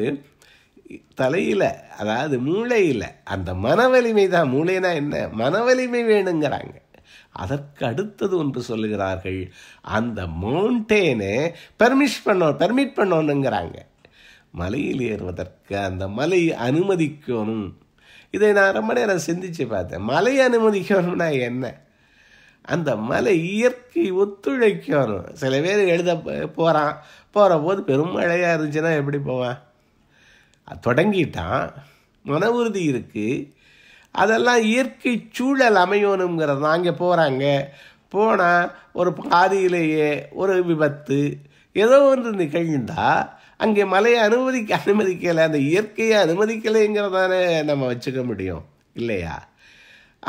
[SPEAKER 2] தலையில், அதாவது மூளையில் அந்த மன வலிமை தான். மூளைனா என்ன, மன வலிமை வேணுங்கிறாங்க. அதற்கு அடுத்தது ஒன்று சொல்லுகிறார்கள், அந்த மவுண்டேனை பெர்மிட் பண்ணணுங்கிறாங்க. மலையில் ஏறுவதற்கு அந்த மலை அனுமதிக்கணும். இதை நான் ரொம்ப நேரம் சிந்திச்சு பார்த்தேன். மலை அனுமதிக்கணும்னா என்ன, அந்த மலை இயற்கை ஒத்துழைக்கணும். சில பேர் எழுத போகிற போது பெருமழையாக இருந்துச்சுன்னா எப்படி போவான், தொடங்கிட்டான், மன உறுதி இருக்குது, அதெல்லாம் இயற்கை சூழல் அமையணுங்கிறது. அங்கே போனால் ஒரு பாதியிலேயே ஒரு விபத்து ஏதோ ஒன்று நிகழ்ந்தா அங்கே மலையை அனுமதிக்கலை, அந்த இயற்கையை அனுமதிக்கலைங்கிறதானே நம்ம வச்சுக்க முடியும் இல்லையா.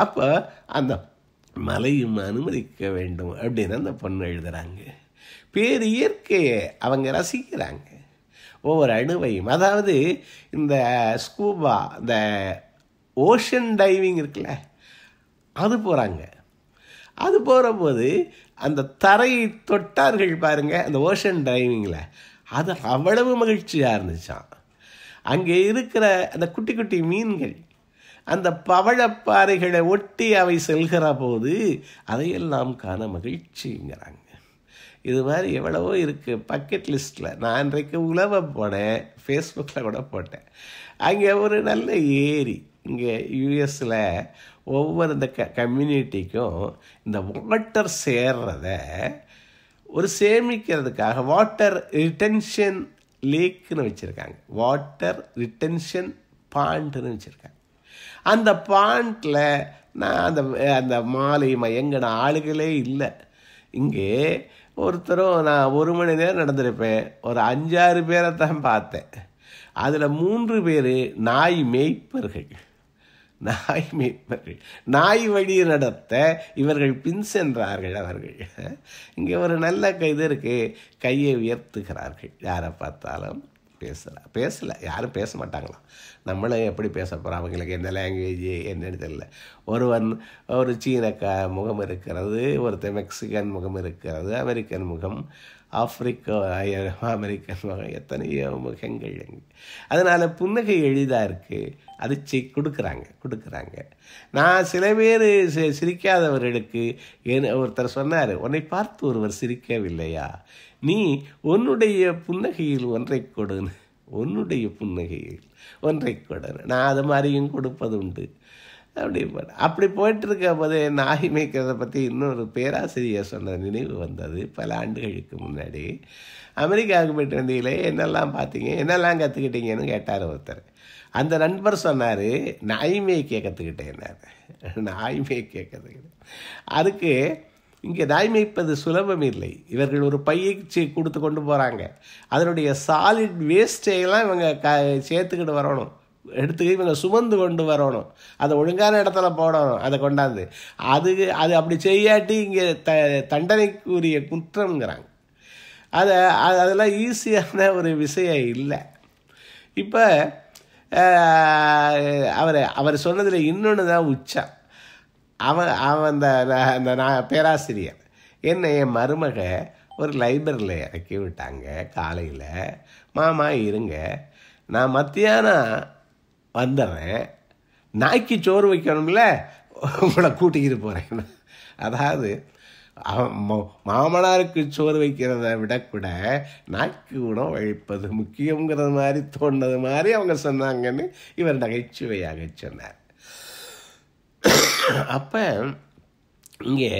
[SPEAKER 2] அப்போ அந்த மலையும் அனுமதிக்க வேண்டும் அப்படின்னு அந்த பொண்ணு எழுதுகிறாங்க. பேர் இயற்கையை அவங்க ரசிக்கிறாங்க, ஒவ்வொரு அணுவையும். அதாவது இந்த ஸ்கூபா, இந்த ஓஷன் டைவிங் இருக்குல்ல, அது போகிறாங்க. அது போகிற போது அந்த தரையை தொட்டார்கள் பாருங்கள், அந்த ஓஷன் டைவிங்கில், அது அவ்வளவு மகிழ்ச்சியாக இருந்துச்சான். அங்கே இருக்கிற அந்த குட்டி குட்டி மீன்கள் அந்த பவழப்பாறைகளை ஒட்டி அவை செல்கிற போது அதையெல்லாம் காண மகிழ்ச்சிங்கிறாங்க. இது மாதிரி எவ்வளவோ இருக்குது பக்கெட் லிஸ்ட்டில். நான் இன்றைக்கு உழவ போனேன், ஃபேஸ்புக்கில் கூட போட்டேன். அங்கே ஒரு நல்ல ஏரி, இங்கே யூஎஸில் ஒவ்வொரு இந்த கம்யூனிட்டிக்கும் இந்த வாட்டர் சேர்றத ஒரு சேமிக்கிறதுக்காக வாட்டர் ரிட்டென்ஷன் லேக்குன்னு வச்சுருக்காங்க, வாட்டர் ரிட்டென்ஷன் பாண்டுன்னு வச்சுருக்காங்க. அந்த பாண்டில் நான் அந்த மாலை மயங்கின ஆளுகளே இல்லை. இங்கே ஒருத்தரும் நான் 1 மணி நேரம் நடந்திருப்பேன், ஒரு 5-6 பேரை தான் பார்த்தேன். அதில் 3 பேர் நாய் மேய்ப்பர்கள். நாய் வழி நடத்த இவர்கள் பின் சென்றார்கள். அவர்கள் இங்கே ஒரு நல்ல இது இருக்குது, கையை உயர்த்துகிறார்கள். யாரை பார்த்தாலும் பேசலை, யாரும் பேச மாட்டாங்களாம். நம்மளே எப்படி பேச போகிறோம், அவங்களுக்கு எந்த லாங்குவேஜ் என்னன்னு தெரியல. ஒரு சீன முகம் இருக்கிறது, ஒருத்தர் மெக்சிகன் முகம் இருக்கிறது, அமெரிக்கன் முகம், அமெரிக்கன் முகம், எத்தனையோ முகங்கள். அதனால் புன்னகை எளிதாக இருக்குது, அது கொடுக்குறாங்க. நான் சில பேர் சிரிக்காதவர்களுக்கு ஒருத்தர் சொன்னார், உன்னை பார்த்து ஒருவர் சிரிக்கவில்லையா, நீ உன்னுடைய புன்னகையில் ஒன்றை கொடுன்னு, உன்னுடைய புன்னகையில் ஒன்றை கொடுன்னு. நான் அது மாதிரியும் கொடுப்பது உண்டு. அப்படி போயிட்டுருக்க போது நாய் மேய்க்கிறத பற்றி இன்னொரு பேராசிரியர் சொன்ன நினைவு வந்தது. பல ஆண்டுகளுக்கு முன்னாடி அமெரிக்காவுக்கு போயிட்டு வந்தீங்களே, என்னெல்லாம் பார்த்தீங்க, என்னெல்லாம் கற்றுக்கிட்டீங்கன்னு கேட்டார் ஒருத்தர். அந்த நண்பர் சொன்னார், நாய் மேய்க்க கற்றுக்கிட்டேன்னாரு. நாய் மேய்க்க கற்றுக்கிட்டேன். அதுக்கு இங்கே நாய் மேய்ப்பது சுலபம் இல்லை. இவர்கள் ஒரு பையை கொடுத்து கொண்டு போகிறாங்க, அதனுடைய சாலிட் வேஸ்ட்டையெல்லாம் இவங்க சேர்த்துக்கிட்டு வரணும், எடுத்துக்க இவங்க சுமந்து கொண்டு வரணும், அதை ஒழுங்கான இடத்துல போடணும், அதை கொண்டாந்து அது அப்படி செய்யாட்டி இங்கே தண்டனைக்குரிய குற்றம்ங்கிறாங்க. அதெல்லாம் ஈஸியான ஒரு விஷயம் இல்லை. இப்போ அவர் சொன்னதில் இன்னொன்று தான் உச்சம். அவன் அந்த பேராசிரியர் என்னை என் மருமக ஒரு லைப்ரரியில் இறக்கி விட்டாங்க காலையில். மாமா இருங்க, நான் மத்தியானம் வந்துடுறேன், நாய்க்கு சோறு வைக்கணும்ல, உங்களை கூட்டிக்கிட்டு போகிறேன். அதாவது மாமனாருக்கு சோறு வைக்கிறத விடக்கூட நாய்க்கு உணவு அளிப்பது முக்கியங்கிறது மாதிரி தோணுது மாதிரி அவங்க சொன்னாங்கன்னு இவர் நகைச்சுவையாக சொன்னார். அப்போ இங்கே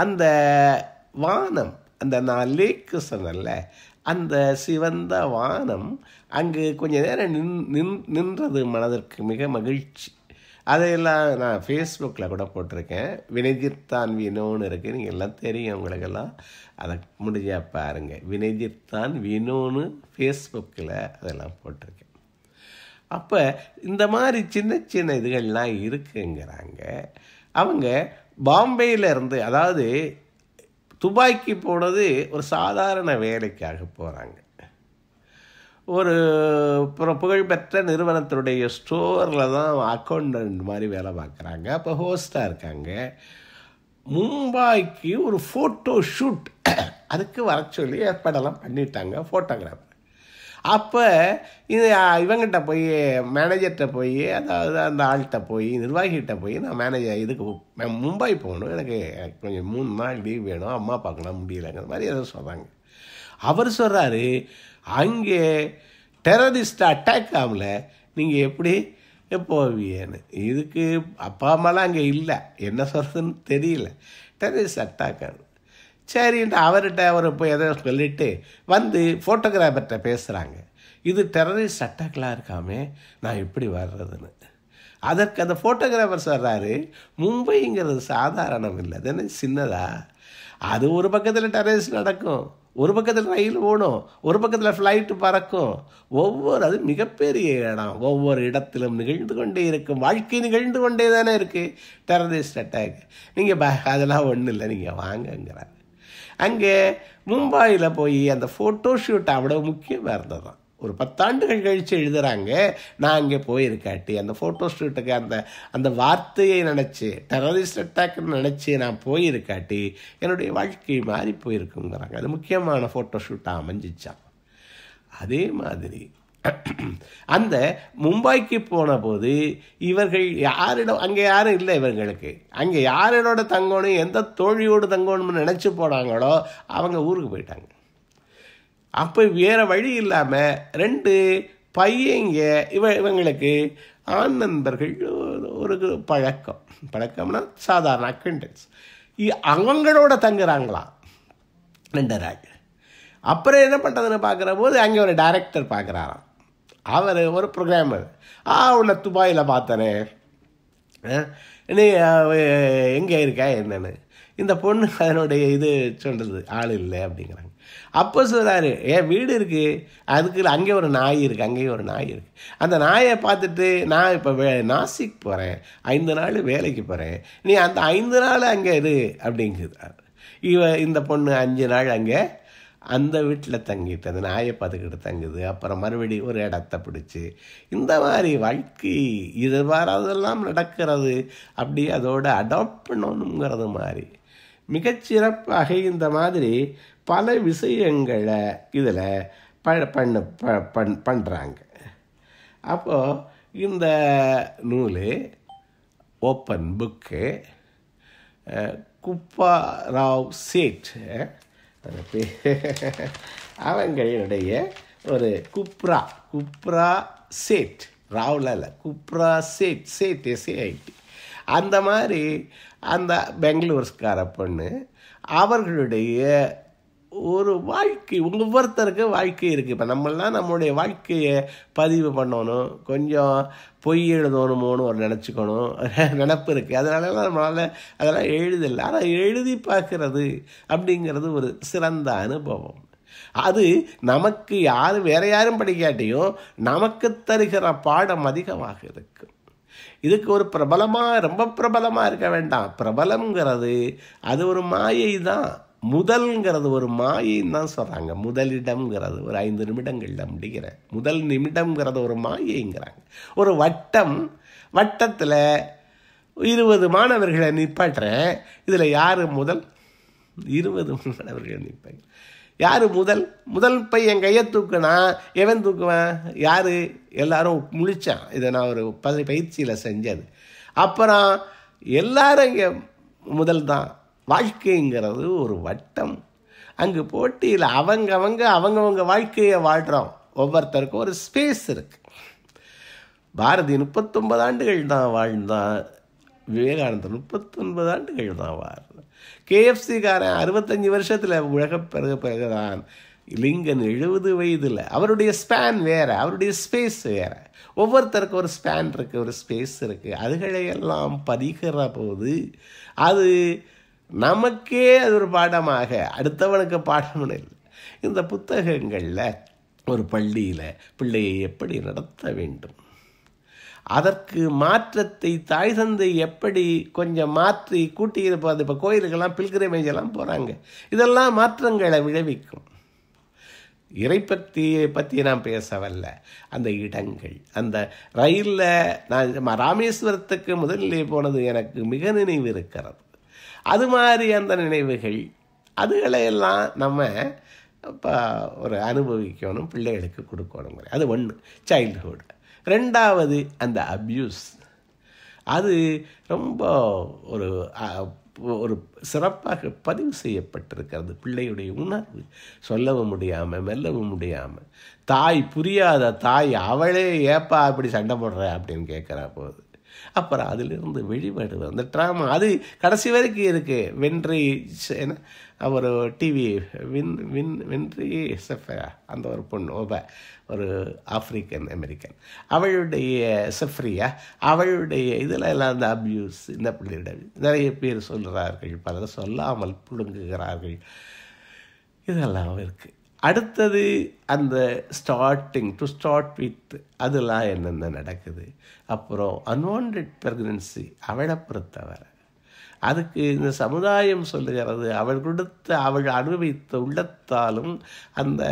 [SPEAKER 2] அந்த வானம், அந்த நான் லேக்கு சொன்னல, அந்த சிவந்த வானம் அங்கு கொஞ்ச நேரம் நின்றது மனதிற்கு மிக மகிழ்ச்சி. அதையெல்லாம் நான் ஃபேஸ்புக்கில் கூட போட்டிருக்கேன். வினைதிர்த்தான் வினோன்னு இருக்குது, நீங்கள் எல்லாம் தெரியும் உங்களுக்கெல்லாம், அதை முடிஞ்சால் பாருங்கள். வினைதிர்த்தான் வினோன்னு ஃபேஸ்புக்கில் அதெல்லாம் போட்டிருக்கேன். அப்போ இந்த மாதிரி சின்ன சின்ன இதுகள்லாம் இருக்குங்கிறாங்க. அவங்க பாம்பேயிலேருந்து, அதாவது துபாய்க்கு போனது ஒரு சாதாரண வேலைக்காக போகிறாங்க. ஒரு புகழ்பெற்ற நிறுவனத்தினுடைய ஸ்டோரில் தான் அக்கௌண்டன்ட் மாதிரி வேலை பார்க்குறாங்க. அப்போ ஹோஸ்டாக இருக்காங்க. மும்பாய்க்கு ஒரு ஃபோட்டோ ஷூட் அதுக்கு வர சொல்லி ஏற்பாடெல்லாம் பண்ணிட்டாங்க ஃபோட்டோகிராஃபர். அப்போ இவங்கிட்ட போய் மேனேஜர்கிட்ட போய், அதாவது அந்த ஆள்கிட்ட போய், நிர்வாகிகிட்ட போய், நான் மேனேஜர் இதுக்கு மும்பை போகணும், எனக்கு கொஞ்சம் 3 நாள் லீவ் வேணும், அம்மா பார்க்கலாம் முடியலைங்கிற மாதிரி எதோ சொல்கிறாங்க. அவர் சொல்கிறாரு, அங்கே டெரரிஸ்ட் அட்டாக் ஆகல, நீங்கள் எப்படி போவீன்னு. இதுக்கு அப்பா அம்மாலாம் அங்கே இல்லை, என்ன சொல்கிறதுன்னு தெரியல. டெரரிஸ்ட் அட்டாக் ஆகும் சரின்ட்டு அவர்கிட்ட அவர் போய் எதோ சொல்லிவிட்டு வந்து ஃபோட்டோகிராஃபர்கிட்ட பேசுகிறாங்க. இது டெரரிஸ்ட் அட்டாக்லாம் இருக்காமே, நான் எப்படி வர்றதுன்னு. அதற்கு அந்த ஃபோட்டோகிராஃபர் சொல்கிறாரு, மும்பைங்கிறது சாதாரணம் இல்லை, தானே சின்னதா, அது ஒரு பக்கத்தில் டெரரிஸ்ட் நடக்கும், ஒரு பக்கத்தில் ரயில் ஓடும், ஒரு பக்கத்தில் ஃப்ளைட்டு பறக்கும், அது மிகப்பெரிய இடம், ஒவ்வொரு இடத்திலும் நிகழ்ந்து கொண்டே இருக்கும், வாழ்க்கை நிகழ்ந்து கொண்டே தானே இருக்குது டெரரிஸ்ட் அட்டாக். நீங்கள் அதெல்லாம் ஒன்றும் இல்லை, நீங்கள் வாங்கங்கிறார். அங்கே மும்பாயில் போய் அந்த ஃபோட்டோ ஷூட் அவ்வளோ முக்கியமாக இருந்ததான். ஒரு 10 ஆண்டுகள் கழித்து எழுதுகிறாங்க, நான் அங்கே போயிருக்காட்டி அந்த ஃபோட்டோ ஷூட்டுக்கு அந்த வார்த்தையை நினச்சி, டெரரிஸ்ட் அட்டாக்னு நினச்சி நான் போயிருக்காட்டி என்னுடைய வாழ்க்கை மாறி போயிருக்குங்கிறாங்க. அது முக்கியமான ஃபோட்டோ ஷூட்டாக அமைஞ்சிச்சான். அதே மாதிரி அந்த மும்பைக்கு போன போது இவர்கள் யாரிடம், அங்கே யாரும் இல்லை இவர்களுக்கு, அங்கே யாரோட தங்கணும் எந்த தோழியோடு தங்கணும்னு நினச்சி போனாங்களோ அவங்க ஊருக்கு போயிட்டாங்க. அப்போ வேறு வழி இல்லாமல் 2 பையங்க இவங்களுக்கு ஆண் நண்பர்கள் ஒரு பழக்கம்னா சாதாரண அக்வெண்டன்ஸ், அவங்களோட தங்குறாங்களாம் 2 நாள். அப்புறம் என்ன பண்ணுறதுன்னு பார்க்குற போது அங்கே ஒரு டைரக்டர் பார்க்குறாராம். அவர் ஒரு ப்ரோக்ராமர். உன்னை துபாயில் பார்த்தனே, நீ எங்கே இருக்கா என்னன்னு. இந்த பொண்ணு அதனுடைய இது சொல்கிறது ஆள் இல்லை அப்படிங்கிறாங்க. அப்போ சொல்கிறாரு, வீடு இருக்குது, அதுக்கு அங்கே ஒரு நாய் இருக்குது, அங்கேயும் ஒரு நாய் இருக்குது. அந்த நாயை பார்த்துட்டு நான் இப்போ நாசிக் போகிறேன், 5 நாள் வேலைக்கு போகிறேன், நீ அந்த 5 நாள் அங்கே இரு அப்படிங்குது. இந்த பொண்ணு 5 நாள் அங்கே அந்த வீட்டில் தங்கிட்டு அந்த நாயை பார்த்துக்கிட்டு தங்குது. அப்புறம் மறுபடியும் ஒரு இடத்த பிடிச்சி இந்த மாதிரி வாழ்க்கை எதிர்பாராதெல்லாம் நடக்கிறது. அப்படி அதோட அடாப்ட் பண்ணணுங்கிறது மாதிரி மிகச்சிறப்பாக இந்த மாதிரி பல விஷயங்களை இதில் பண்ணுறாங்க. அப்போது இந்த நூல் ஓப்பன் புக்கு குப்பா ராவ் சேட் அவங்களுடைய ஒரு குப்ரா சேட், ராவ்ல இல்லை, குப்ரா சேட் எஸ்ஏஐடி, அந்த மாதிரி அந்த பெங்களூர்ஸ்கார பொண்ணு அவர்களுடைய ஒரு வாழ்க்கை, ஒவ்வொருத்தருக்கு வாழ்க்கை இருக்குது. இப்போ நம்மளாம் நம்மளுடைய வாழ்க்கையை பதிவு பண்ணணும், கொஞ்சம் பொய் எழுதணுமோன்னு ஒரு நினப்பு இருக்குது. அதனால நம்மளால் அதெல்லாம் எழுதலை. ஆனால் எழுதி பார்க்கறது அப்படிங்கிறது ஒரு சிறந்த அனுபவம். அது நமக்கு வேற யாரும் படிக்காட்டியும் நமக்கு தருகிற பாடம் அதிகமாக இருக்கும். இதுக்கு ஒரு ரொம்ப பிரபலமாக இருக்க வேண்டாம். பிரபலம்ங்கிறது அது ஒரு மாயை தான். முதல்ங்கிறது ஒரு மாயின்னு தான் சொல்கிறாங்க. முதலிடம்ங்கிறது ஒரு 5 நிமிடங்களில் முடிகிற முதல் நிமிடம்ங்கிறது ஒரு மாயைங்கிறாங்க. ஒரு வட்டத்தில் 20 மாணவர்களை நிப்பாட்டுறேன், இதில் யார் முதல்? 20 மாணவர்களை நிற்பாங்க. யார் முதல் பையன் கையை தூக்குனா எவன் தூக்குவேன்? யார்? எல்லாரும் முழிச்சான். இதை நான் ஒரு பயிற்சியில் செஞ்சது. அப்புறம் எல்லாரும் இங்கே முதல் தான். வாழ்க்கைங்கிறது ஒரு வட்டம். அங்கு போட்டியில் அவங்கவங்க வாழ்க்கையை வாழ்கிறோம். ஒவ்வொருத்தருக்கும் ஒரு ஸ்பேஸ் இருக்குது. பாரதி 39 ஆண்டுகள் தான் வாழ்ந்தான். விவேகானந்தர் 39 ஆண்டுகள் தான் வாழ்ந்தான். KFC-காரன் 65 வருஷத்தில் உலகப் பிறகுதான். லிங்கன் 70 வயதில். அவருடைய ஸ்பேன் வேறு, அவருடைய ஸ்பேஸ் வேறு. ஒவ்வொருத்தருக்கும் ஒரு ஸ்பேன் இருக்குது, ஒரு ஸ்பேஸ் இருக்குது. அதுகளையெல்லாம் பதிகிற போது அது நமக்கே அது ஒரு பாடமாக, அடுத்தவனுக்கு பாடம்னு இல்லை. இந்த புத்தகங்களில் ஒரு பள்ளியில் பிள்ளையை எப்படி நடத்த வேண்டும், அதற்கு மாற்றத்தை தாய் தந்தை எப்படி கொஞ்சம் மாற்றி கூட்டியிருப்பது. இப்போ கோயிலுக்கெல்லாம் பில்கிரிமேஜ் எல்லாம் போகிறாங்க. இதெல்லாம் மாற்றங்களை விளைவிக்கும். இறைப்பக்தியை பற்றி நான் பேசவல்ல. அந்த இடங்கள், அந்த ரயிலில் நான் ராமேஸ்வரத்துக்கு முதலிலே போனது எனக்கு மிக நினைவு இருக்கிறது. அது மாதிரி அந்த நினைவுகள் அதுகளையெல்லாம் நம்ம இப்போ ஒரு அனுபவிக்கணும், பிள்ளைகளுக்கு கொடுக்கணும். அது ஒன்று சைல்டுஹுட். 2வது அந்த அப்யூஸ். அது ரொம்ப ஒரு சிறப்பாக பதிவு செய்யப்பட்டிருக்கிறது. பிள்ளையுடைய உணர்வு சொல்லவும் முடியாமல் மெல்லவும் முடியாமல், தாய் புரியாத தாய் அவளே ஏப்பா அப்படி சண்டை போடுற அப்படின்னு கேட்குறா போது, அப்புறம் அதிலிருந்து வெளிப்படுவது அந்த ட்ராமா அது கடைசி வரைக்கும் இருக்குது. வென்றி என்ன ஒரு டிவி வென்றி செஃபரா அந்த ஒரு பொண்ணு ஒரு ஆப்பிரிக்கன் அமெரிக்கன், அவளுடைய செஃப்ரியா அவளுடைய இதில் எல்லாம் அந்த அப்யூஸ் இந்த பிள்ளையிடம் நிறைய பேர் சொல்கிறார்கள், பலர் சொல்லாமல் புழுங்குகிறார்கள். இதெல்லாம் இருக்குது. அடுத்தது அந்த ஸ்டார்ட் வித் அதெல்லாம் என்னென்ன நடக்குது. அப்புறம் அன்வான்ட் ப்ரெக்னன்சி அவளை பொறுத்தவரை அதுக்கு இந்த சமுதாயம் சொல்லுகிறது அவள் அனுபவித்த உள்ளத்தாலும் அந்த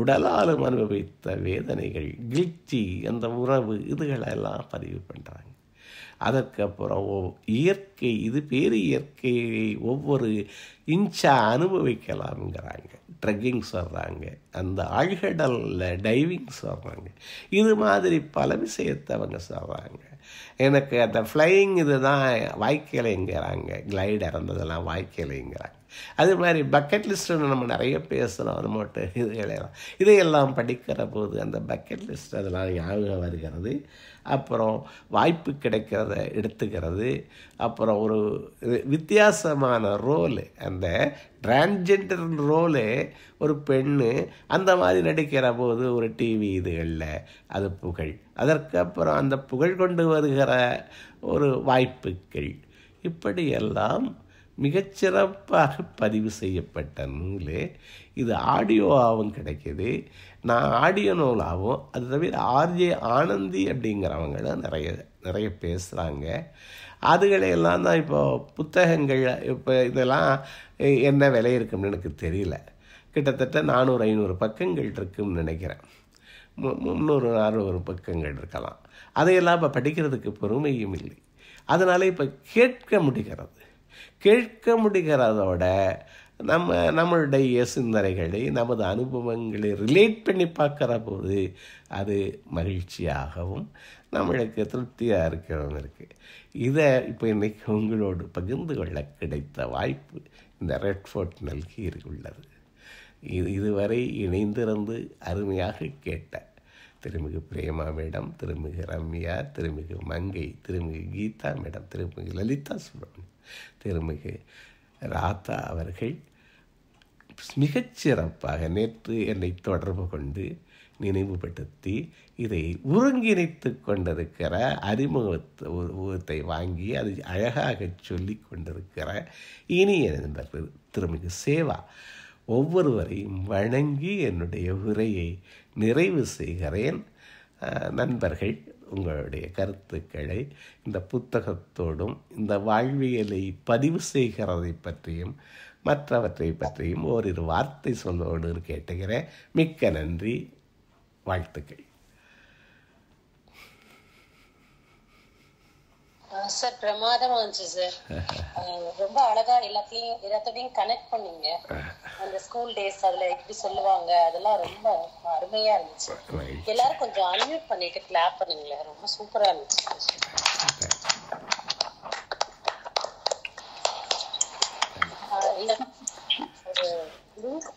[SPEAKER 2] உடலாலும் அனுபவித்த வேதனைகள், கில்ட்டி, அந்த உறவு, இதுகளெல்லாம் பதிவு பண்ணுறாங்க. அதற்கப்புறம் இயற்கை, இது பேர் இயற்கையை ஒவ்வொரு இன்ச்சா அனுபவிக்கலாம்ங்கிறாங்க. ட்ரெக்கிங் சொல்கிறாங்க, அந்த ஆழ்கடலில் டைவிங் சொல்கிறாங்க. இது மாதிரி பல விஷயத்தை அவங்க சொல்கிறாங்க. எனக்கு அந்த ஃப்ளையிங் இது தான் வாய்க்கலைங்கிறாங்க, கிளைட் இறந்ததெல்லாம் வாய்க்கலைங்கிறாங்க. அது மாதிரி பக்கெட் லிஸ்ட்டு நம்ம நிறைய பேசுகிறோம், அது மட்டும் இதையெல்லாம் படிக்கிற போது அந்த பக்கெட் லிஸ்ட் அதெல்லாம் ஞாபகம் வருகிறது. அப்புறம் வாய்ப்பு கிடைக்கிறத எடுத்துக்கிறது. அப்புறம் ஒரு வித்தியாசமான ரோலு, அந்த டிரான்ஜெண்டர் ரோலு, ஒரு பெண்ணு அந்த மாதிரி நடிக்கிற போது ஒரு டிவி இதுகளில் அது புகழ். அதற்கப்புறம் அந்த புகழ் கொண்டு வருகிற ஒரு வாய்ப்புகள், இப்படியெல்லாம் மிகச்சிறப்பாக பதிவு செய்யப்பட்ட நூல். இது ஆடியோவாகவும் கிடைக்கிது. நான் ஆடியோ நூலாகவும், அது தவிர ஆர்ஜே ஆனந்தி அப்படிங்கிறவங்களும் நிறைய பேசுகிறாங்க. அதுகளையெல்லாம் தான் இப்போ புத்தகங்கள், இப்போ இதெல்லாம் என்ன விலை இருக்குன்னு எனக்கு தெரியல. கிட்டத்தட்ட 400-500 பக்கங்கள் இருக்குன்னு நினைக்கிறேன். 300-400 பக்கங்கள் இருக்கலாம். அதையெல்லாம் இப்போ படிக்கிறதுக்கு பொறுமையும் இல்லை. அதனால் இப்போ கேட்க முடிகிறதோட நம்மளுடைய சிந்தனைகளை, நமது அனுபவங்களை ரிலேட் பண்ணி பார்க்குற போது அது மகிழ்ச்சியாகவும் நம்மளுக்கு திருப்தியாக இருக்கிறதும் இருக்குது. இதை இப்போ இன்றைக்கி உங்களோடு பகிர்ந்து கொள்ள கிடைத்த வாய்ப்பு இந்த ரெட் ஃபோர்ட் நல்கியில் உள்ளது. இதுவரை இணைந்திருந்து அருமையாக கேட்ட திருமிகு பிரேமா மேடம், திருமிகு ரம்யா, திருமிகு மங்கை, திருமிகு கீதா மேடம், திருமிகு லலிதா சுப்ரமணியம், திருமிகு ராதா அவர்கள் மிகச்சிறப்பாக நேற்று என்னை தொடர்பு கொண்டு நினைவுபடுத்தி இதை ஒருங்கிணைத்து கொண்டிருக்கிற அறிமுகத்தை வாங்கி அது அழகாக சொல்லி கொண்டிருக்கிற இனிய நண்பர்கள் திருமிகு சேவா, ஒவ்வொருவரையும் வணங்கி என்னுடைய உரையை நிறைவு செய்கிறேன். நண்பர்கள், உங்களுடைய கருத்துக்களை இந்த புத்தகத்தோடும் இந்த வாழ்வியலை பதிவு செய்கிறதை பற்றியும் மற்றவற்றை பற்றியும் ஓரிரு வார்த்தை சொல்லோடு கேட்டுக்கிறேன். மிக்க நன்றி, வாழ்த்துக்கள்.
[SPEAKER 1] சார் பிரமாதமா இருந்துச்சு சார். ரொம்ப அழகா எல்லாத்தையும் கனெக்ட் பண்ணீங்க. அந்த ஸ்கூல் டேஸ் அதுல எப்படி சொல்லுவாங்க, அதெல்லாம் ரொம்ப அருமையா இருந்துச்சு. எல்லாரும் கொஞ்சம் அன்மியூட் பண்ணிட்டு கிளாப் பண்ணுங்களேன். ரொம்ப சூப்பரா இருந்துச்சு. ஒரு லிங்க்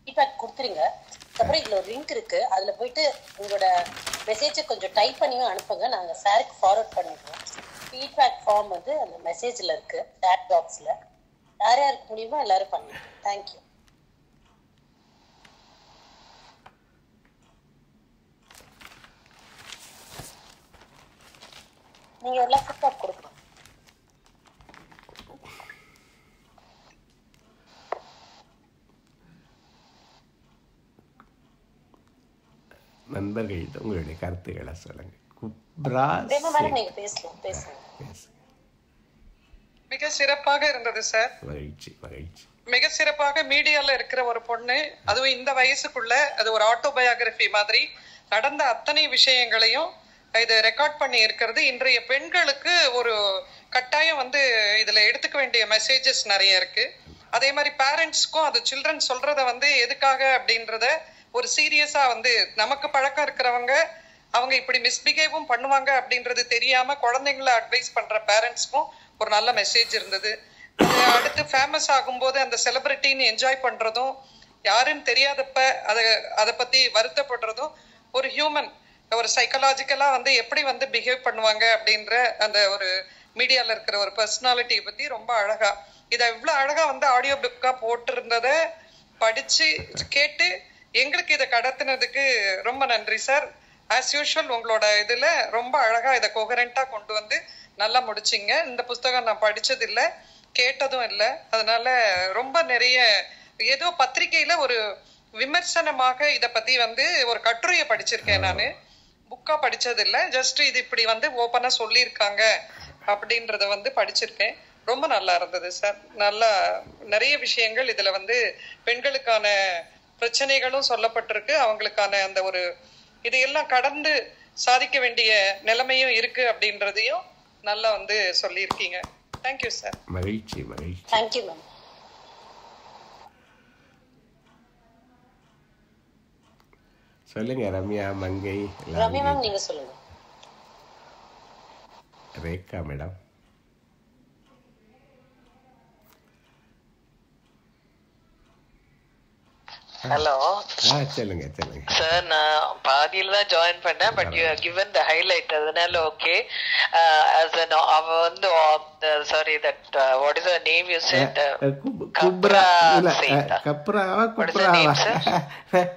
[SPEAKER 1] ஃபீட்பேக் கொடுத்துருங்க. அப்புறம் இதுல ஒரு லிங்க் இருக்கு, அதுல போயிட்டு உங்களோட மெசேஜை கொஞ்சம் டைப் பண்ணியும் அனுப்புங்க. நாங்க சாருக்கு ஃபார்வர்ட் பண்ணிடுவோம். ஃபீட்பேக் ஃபார்ம் வந்து அந்த மெசேஜ்ல இருக்கு, சாட் பாக்ஸ்ல. யார் யாருக்கு முடியுமோ எல்லாரும் பண்ணுங்க. தேங்க்யூ. நீங்க எல்லாம் ஃபீட்பேக் கொடுக்கணும்.
[SPEAKER 2] நண்பர்கள், உங்களுடைய கருத்துக்களை சொல்லுங்க.
[SPEAKER 3] மிக சிறப்பாக இருந்தது சார்.
[SPEAKER 2] மகிழ்ச்சி மகிழ்ச்சி.
[SPEAKER 3] மிக சிறப்பாக மீடியால இருக்கிற ஒரு பொண்ணு, அதுவும் இந்த வயசுக்குள்ள, அது ஒரு ஆட்டோபயோகிராபி மாதிரி நடந்த அத்தனை விஷயங்களையும் இது ரெக்கார்ட் பண்ணி இருக்கிறது. இன்றைய பெண்களுக்கு ஒரு கட்டாயம் வந்து இதுல எடுத்துக்க வேண்டிய மெசேஜஸ் நிறைய இருக்கு. அதே மாதிரி பேரண்ட்ஸ்க்கும் அது சில்ட்ரன் சொல்றத வந்து எதுக்காக அப்படின்றத ஒரு சீரியஸா வந்து நமக்கு பழக்கம் இருக்கிறவங்க அவங்க இப்படி மிஸ்பிஹேவும் பண்ணுவாங்க அப்படின்றது தெரியாம குழந்தைங்களை அட்வைஸ் பண்ற பேரண்ட்ஸ்க்கும் ஒரு நல்ல மெசேஜ் இருந்தது. அடுத்து ஃபேமஸ் ஆகும்போது அந்த செலிபிரிட்டின்னு என்ஜாய் பண்றதும், யாருன்னு தெரியாதப்ப அதை பத்தி வருத்தப்படுறதும், ஒரு ஹியூமன் ஒரு சைக்கலாஜிக்கலா வந்து எப்படி வந்து பிஹேவ் பண்ணுவாங்க அப்படின்ற அந்த ஒரு மீடியால இருக்கிற ஒரு பர்சனாலிட்டியை பத்தி ரொம்ப அழகா, இதை இவ்வளவு அழகா வந்து ஆடியோ புக்கா போட்டிருந்தத படிச்சு கேட்டு எங்களுக்கு இதை கடத்தினதுக்கு ரொம்ப நன்றி சார். ஆஸ் யூஷுவல் உங்களோட இதுல ரொம்ப அழகா இதை கோகரண்டா கொண்டு வந்து நல்லா முடிச்சிங்க. இந்த புத்தகம் நான் படிச்சது இல்லை, கேட்டதும் இல்லை. அதனால ரொம்ப நிறைய ஏதோ பத்திரிகையில ஒரு விமர்சனமாக இதை பத்தி வந்து ஒரு கட்டுரையை படிச்சிருக்கேன். நானு புக்கா படிச்சது இல்லை, ஜஸ்ட் இது இப்படி வந்து ஓப்பனா சொல்லியிருக்காங்க அப்படின்றத வந்து படிச்சிருக்கேன். ரொம்ப நல்லா இருந்தது சார். நல்லா நிறைய விஷயங்கள் இதுல வந்து பெண்களுக்கான பிரச்சனைகளும் சொல்லப்பட்டிருக்கு, அவங்களுக்கான அந்த ஒரு இதையெல்லாம் கடந்து சாதிக்க வேண்டிய நிலைமையும் இருக்கு அப்படின்றதையும் நல்லா வந்து சொல்லியிருக்கீங்க. Thank you sir.
[SPEAKER 2] மகிழ்ச்சி மகிழ்ச்சி.
[SPEAKER 1] Thank you ma'am.
[SPEAKER 2] சொல்லுங்க ரம்யா, மங்கை,
[SPEAKER 1] ரம்யா மேம் நீங்க சொல்லுங்க.
[SPEAKER 2] ரேகா மேடம்.
[SPEAKER 4] ஹலோ
[SPEAKER 2] சொல்லுங்க சொல்லுங்க
[SPEAKER 4] சார். நான் பாதியில தான் ஜாயின் பண்ணேன், but you have given the highlight, அதனால ஓகே. அவ வந்து sorry that what is her name you said?
[SPEAKER 2] Kubra இல்ல கப்ராவா குப்ராவா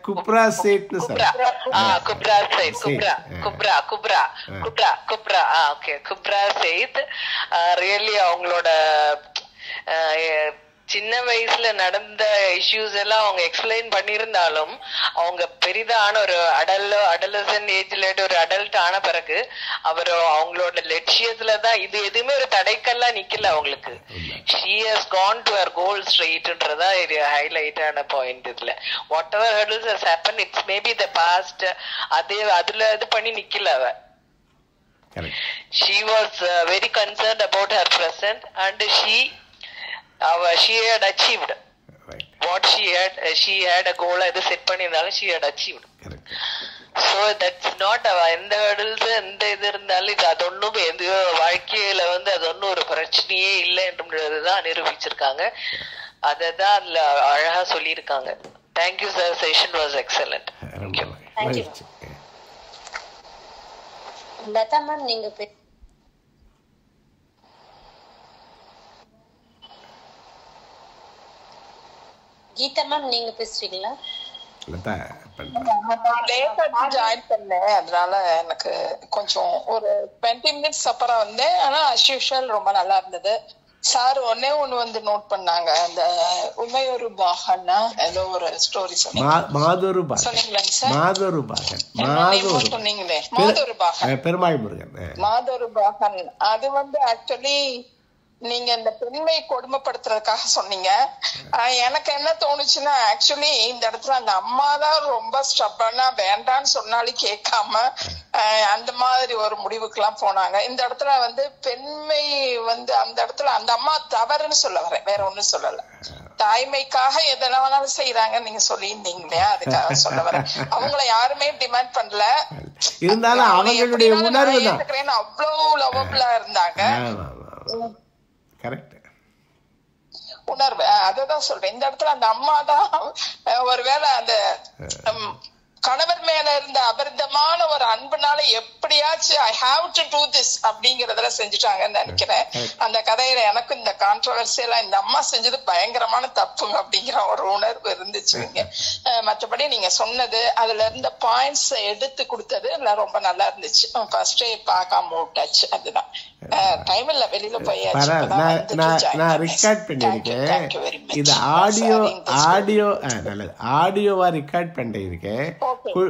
[SPEAKER 2] Kubra Sait sir.
[SPEAKER 4] Kubra Sait Kubra okay Kubra Sait. Really அவங்களோட சின்ன வயசுல நடந்த இஷ்யூஸ் எல்லாம் அவங்க எக்ஸ்பிளைன் பண்ணியிருந்தாலும் அவங்க பெரிதான ஒரு அடலசன் ஏஜ்ல ஒரு அடல்ட் ஆன பிறகு அவர் அவங்களோட லட்சியத்துலதான் இது எதுவுமே ஒரு தடைக்கெல்லாம் நிக்கல அவங்களுக்கு. she has gone to her goal straightன்றதா இது ஹைலைட் ஆன பாயிண்ட். இதுல what ever hurdles has happened, it's maybe the past, அதுல இது பண்ணி நிக்கல அவ. she was very concerned about her present and she had achieved what she had a goal அது set பண்ணிருந்தாலும் she had achieved. so that's not எந்த hurdles எந்த இது இருந்தாலும் இது அது ஒண்ணும் எந்த வாழ்க்கையில வந்து அது ஒன்னும் ஒரு பிரச்சனையே இல்லை என்றதுதான் நிரூபிச்சிருக்காங்க. அததான் அதுல அழகா சொல்லியிருக்காங்க. Thank you sir, session was excellent.
[SPEAKER 1] Thank you. Latha ma'am நீங்க கீதா மேம் நீங்க பேசுறீங்களா?
[SPEAKER 5] ஜாயின் பண்ணேன், அதனால எனக்கு கொஞ்சம் ஒரு 20 minutes அப்புறம் வந்தேன். ஆனா as usual ரொம்ப நல்லா இருந்தது. சார் ஒன்னே வந்து நோட் பண்ணாங்க, அந்த உமையொரு பாகன்னா ஏதோ ஒரு ஸ்டோரி சொன்னீங்களே
[SPEAKER 2] பெருமாள் முருகன்
[SPEAKER 5] மாதொரு பாகன். அது வந்து ஆக்சுவலி நீங்க இந்த பெண்மை கொடுமைப்படுத்துறதுக்காக சொன்னீங்க. எனக்கு என்ன தோணுச்சுன்னா, ஆக்சுவலி இந்த இடத்துல அந்த அம்மா தான் ரொம்ப ஸ்டப்பனா வேண்டான்னு சொன்னாலும் கேட்காம அந்த மாதிரி ஒரு முடிவுக்கு எல்லாம் போனாங்க. இந்த இடத்துல வந்து பெண்மை வந்து அந்த இடத்துல அந்த அம்மா தவறுன்னு சொல்ல வரேன், வேற ஒண்ணும் சொல்லல. தாய்மைக்காக எதெல்லாம் வேணாலும் செய்யறாங்கன்னு நீங்க சொல்லியிருந்தீங்க இல்லையா, அதுக்காக சொல்ல வரேன். அவங்கள யாருமே டிமாண்ட் பண்ணல,
[SPEAKER 2] இருந்தாலும் அவங்களுடைய உணர்வு
[SPEAKER 5] அவ்வளவு லவபிளா இருந்தாங்க. உணர்வு அததான் சொல்றேன். இந்த இடத்துல அந்த அம்மா தான் ஒருவேளை அந்த கணவர் மேல இருந்த அபரிதமான ஒரு அன்புனால எப்படியாச்சும் I have to do this அப்படிங்கறதுல செஞ்சுட்டாங்கன்னு நினைக்கிறேன். அந்த கதையில எனக்கு இந்த கான்ட்ரவர்சி எல்லாம் இந்த அம்மா செஞ்சது பயங்கரமான தப்புங்க அப்படிங்கிற ஒரு உணர்வு இருந்துச்சுங்க. மற்றபடி நீங்க சொன்னது அதுல இருந்த பாயிண்ட்ஸ் எடுத்து கொடுத்தது ரொம்ப நல்லா இருந்துச்சு. ஃபர்ஸ்டே பார்க்காம விட்டாச்சு. அதுதான் டைம் இல்ல, வெளியில போயாச்சு.
[SPEAKER 2] நான் ரெக்கார்ட் பண்ணிருக்கேன், இது ஆடியோவா ரெக்கார்ட் பண்ணிருக்கேன்.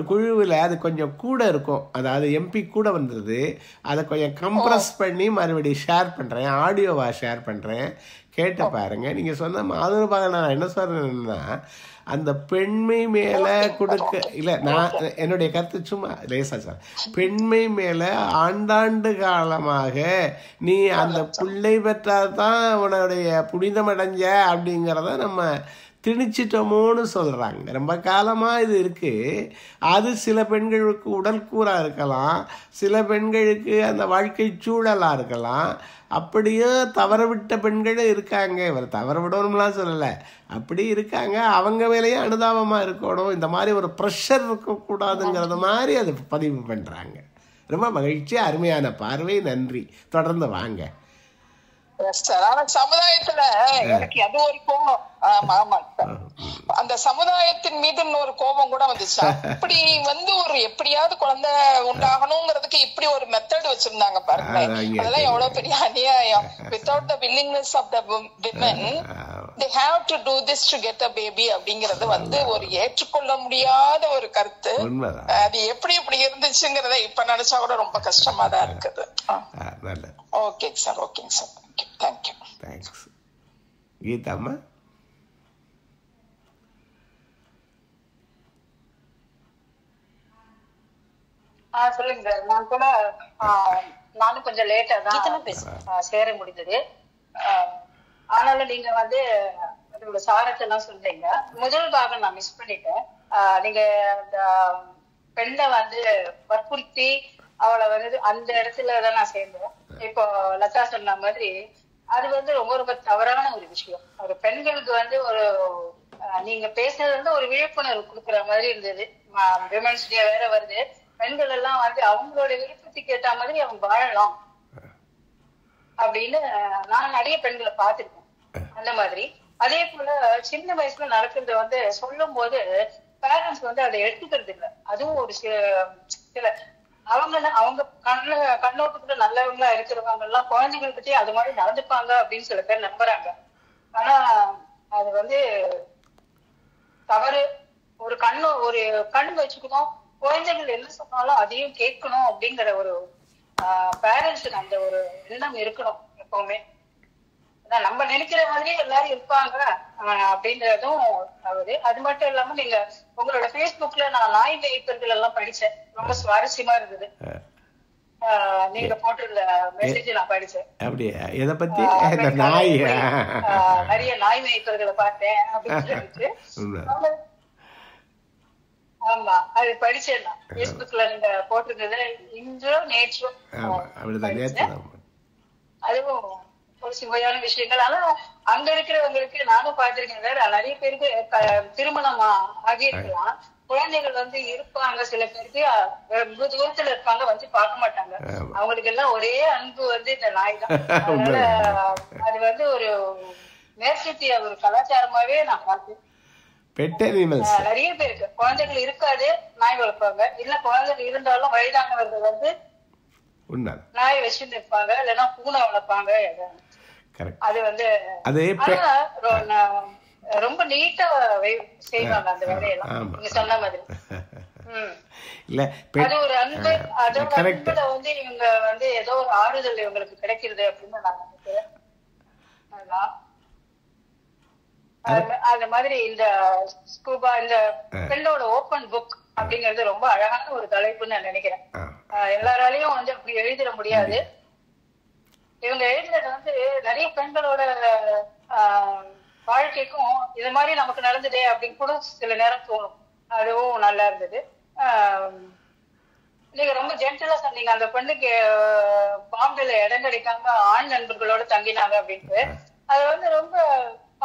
[SPEAKER 2] குழுவில் அது கொஞ்சம் கூட இருக்கும், அதாவது எம்பி கூட வந்தது. அதை கொஞ்சம் கம்ப்ரஸ் பண்ணி மறுபடியும் ஷேர் பண்ணுறேன், ஆடியோவாக ஷேர் பண்ணுறேன், கேட்டு பாருங்க. நீங்கள் சொன்ன மாதவபாக நான் என்ன சொல்றேன்னா, அந்த பெண்மை மேலே கொடுக்க இல்லை, நான் என்னுடைய கருத்து சும்மா லேசா சார். பெண்மை மேலே ஆண்டாண்டு காலமாக நீ அந்த பிள்ளை பெற்றாதான் உன்னுடைய புனிதமடைஞ்ச அப்படிங்கிறத நம்ம திணிச்சிட்டோமோன்னு சொல்கிறாங்க. ரொம்ப காலமாக இது இருக்குது. அது சில பெண்களுக்கு உடல் கூறாக இருக்கலாம், சில பெண்களுக்கு அந்த வாழ்க்கை சூழலாக இருக்கலாம். அப்படியே தவற விட்ட பெண்களும் இருக்காங்க. இவர் தவற விடணும்லாம் சொல்லலை, அப்படி இருக்காங்க. அவங்க மேலேயே அனுதாபமாக இருக்கணும், இந்த மாதிரி ஒரு ப்ரெஷர் இருக்கக்கூடாதுங்கிறது மாதிரி அது பதிவு பண்ணுறாங்க. ரொம்ப மகிழ்ச்சி, அருமையான பார்வை, நன்றி. தொடர்ந்து வாங்க.
[SPEAKER 5] சமுதாயத்துல எனக்கு அது ஒரு கோபம், அந்த சமுதாயத்தின் மீது ஒரு கோபம் கூட வந்துச்சு. அப்படி வந்து ஒரு எப்படியாவது குழந்தை உண்டாகணுங்கிறதுக்கு இப்படி ஒரு மெத்தட் வச்சிருந்தாங்க பாருங்க. அதெல்லாம் எவ்வளவு பெரிய அநியாயம். Without the willingness of the women they have to do this to get a baby அப்படிங்கறது வந்து ஒரு ஏற்றுக்கொள்ள முடியாத ஒரு கருத்து. அது எப்படி இப்படி இருந்துச்சுங்கிறத இப்ப நினைச்சா கூட ரொம்ப கஷ்டமா தான் இருக்குது. ஓகே சார், ஓகேங்க சார், தேங்க்யூ.
[SPEAKER 2] தேங்க்ஸ். கீதாம்மா.
[SPEAKER 6] சொல்லுங்க சார். நான் கூட நானும் கொஞ்சம் லேட்டா தான் சேர முடிந்தது. ஆனாலும் நீங்க வந்து அதோட சாரத்தை எல்லாம் சொல்றீங்க. முதல் பாகம் நான் மிஸ் பண்ணிட்டேன். நீங்க அந்த பெண்ணை வந்து வற்புறுத்தி அவளை வந்து அந்த இடத்துலதான் நான் சேர்ந்தேன். இப்போ லதா சொன்ன மாதிரி அது வந்து ரொம்ப ரொம்ப தவறான ஒரு விஷயம். ஒரு பெண்களுக்கு வந்து ஒரு நீங்க பேசுறது வந்து ஒரு விழிப்புணர்வு கொடுக்குற மாதிரி இருந்தது. விமன்ஸ் டே வேற வருது. பெண்கள் எல்லாம் வந்து அவங்களோட விருப்பத்துக்கு ஏற்ற மாதிரி அவங்க வாழலாம் அப்படின்னு நான் நிறைய பெண்களை பார்த்திருக்கேன். அந்த மாதிரி அதே போல சின்ன வயசுல நடக்கிறது வந்து சொல்லும் போது பேரண்ட்ஸ் வந்து அதை எடுத்துக்கிறது இல்லை. அதுவும் ஒரு சில அவங்க கண்ணோட்டத்துல நல்லவங்களா இருக்கிறவங்க எல்லாம் குழந்தைங்கள்கிட்டயே அது மாதிரி நடந்துப்பாங்க அப்படின்னு சில பேர் நம்புறாங்க. ஆனா அது வந்து தவறு. ஒரு கண் வச்சுக்கணும், குழந்தைகள் என்ன சொன்னாலும் அதையும் கேட்கணும் அப்படிங்கிற ஒரு பேரண்ட்ஸுக்கு அந்த ஒரு எண்ணம் இருக்கணும் எப்பவுமே. நம்ம நினைக்கிற மாதிரி எல்லாரும் இருப்பாங்க அப்படின்றதும் தவறு. அது மட்டும் இல்லாம நீங்க உங்களோட பேஸ்புக்ல நான் நாய் மேய்ப்பர்கள் எல்லாம் படிச்சேன். ரொம்ப சுவாரஸ்யமா இருந்தது. நீங்க போட்டிருந்த மெசேஜ் நான் படிச்சேன்.
[SPEAKER 2] அப்படியே எதை பத்தி?
[SPEAKER 6] நிறைய நாய் மேய்ப்பர்களை பார்த்தேன் அப்படின்னு. ஆமா, அது படிச்சேன் நான். பேஸ்புக்ல நீங்க போட்டிருந்தது இன்றோ நேற்றோ. அதுவும் ஒரு சுவையான விஷயங்கள். ஆனா அங்க இருக்கிறவங்களுக்கு நானும் பார்த்திருக்கேன் சார், நிறைய பேருக்கு திருமணம் ஆகியிருக்கலாம், குழந்தைகள் வந்து இருப்பாங்க. சில பேருக்கு ரொம்ப தூரத்துல இருப்பாங்க, வந்து பார்க்க மாட்டாங்க. அவங்களுக்கு எல்லாம் ஒரே அன்பு வந்து இந்த நாய் தான். அதனால அது வந்து ஒரு மேற்கத்திய ஒரு கலாச்சாரமாவே நான் பார்த்தேன். நிறைய பேருக்கு குழந்தைகள் இருக்காது, நாய் வளர்ப்பாங்க. இல்ல குழந்தைகள் இருந்தாலும் வயதானவர்கள் வந்து நாய் வச்சுட்டு இருப்பாங்க, இல்லைன்னா பூனை வளர்ப்பாங்க. அது வந்து ரொம்ப நீட்டா செய்வாங்க அந்த வேலையெல்லாம் நீங்க சொன்ன மாதிரி. அது ஒரு அன்பு. அதோட அன்புல வந்து இவங்க வந்து ஏதோ ஒரு ஆறுதல் இவங்களுக்கு கிடைக்கிறது அப்படின்னு நான் நினைக்கிறேன். அந்த மாதிரி இந்த ஸ்கூபா இந்த பெண்ணோட ஓபன் புக் அப்படிங்கறது ரொம்ப அழகான ஒரு தலைப்புன்னு நான் நினைக்கிறேன். எல்லாராலையும் வந்து அப்படி எழுதிட முடியாது. இவங்க எழுதுறது வந்து நிறைய பெண்களோட வாழ்க்கைக்கும் இது மாதிரி நமக்கு நடந்ததே அப்படின்னு கூட சில நேரம் தோணும். அதுவும் நல்லா இருந்தது. நீங்க ரொம்ப ஜென்டலா சொன்னீங்க, அந்த பெண்ணுக்கு பாம்பேல இடம் கிடைக்காம ஆண் நண்பர்களோட தங்கினாங்க அப்படின்ட்டு. அது வந்து ரொம்ப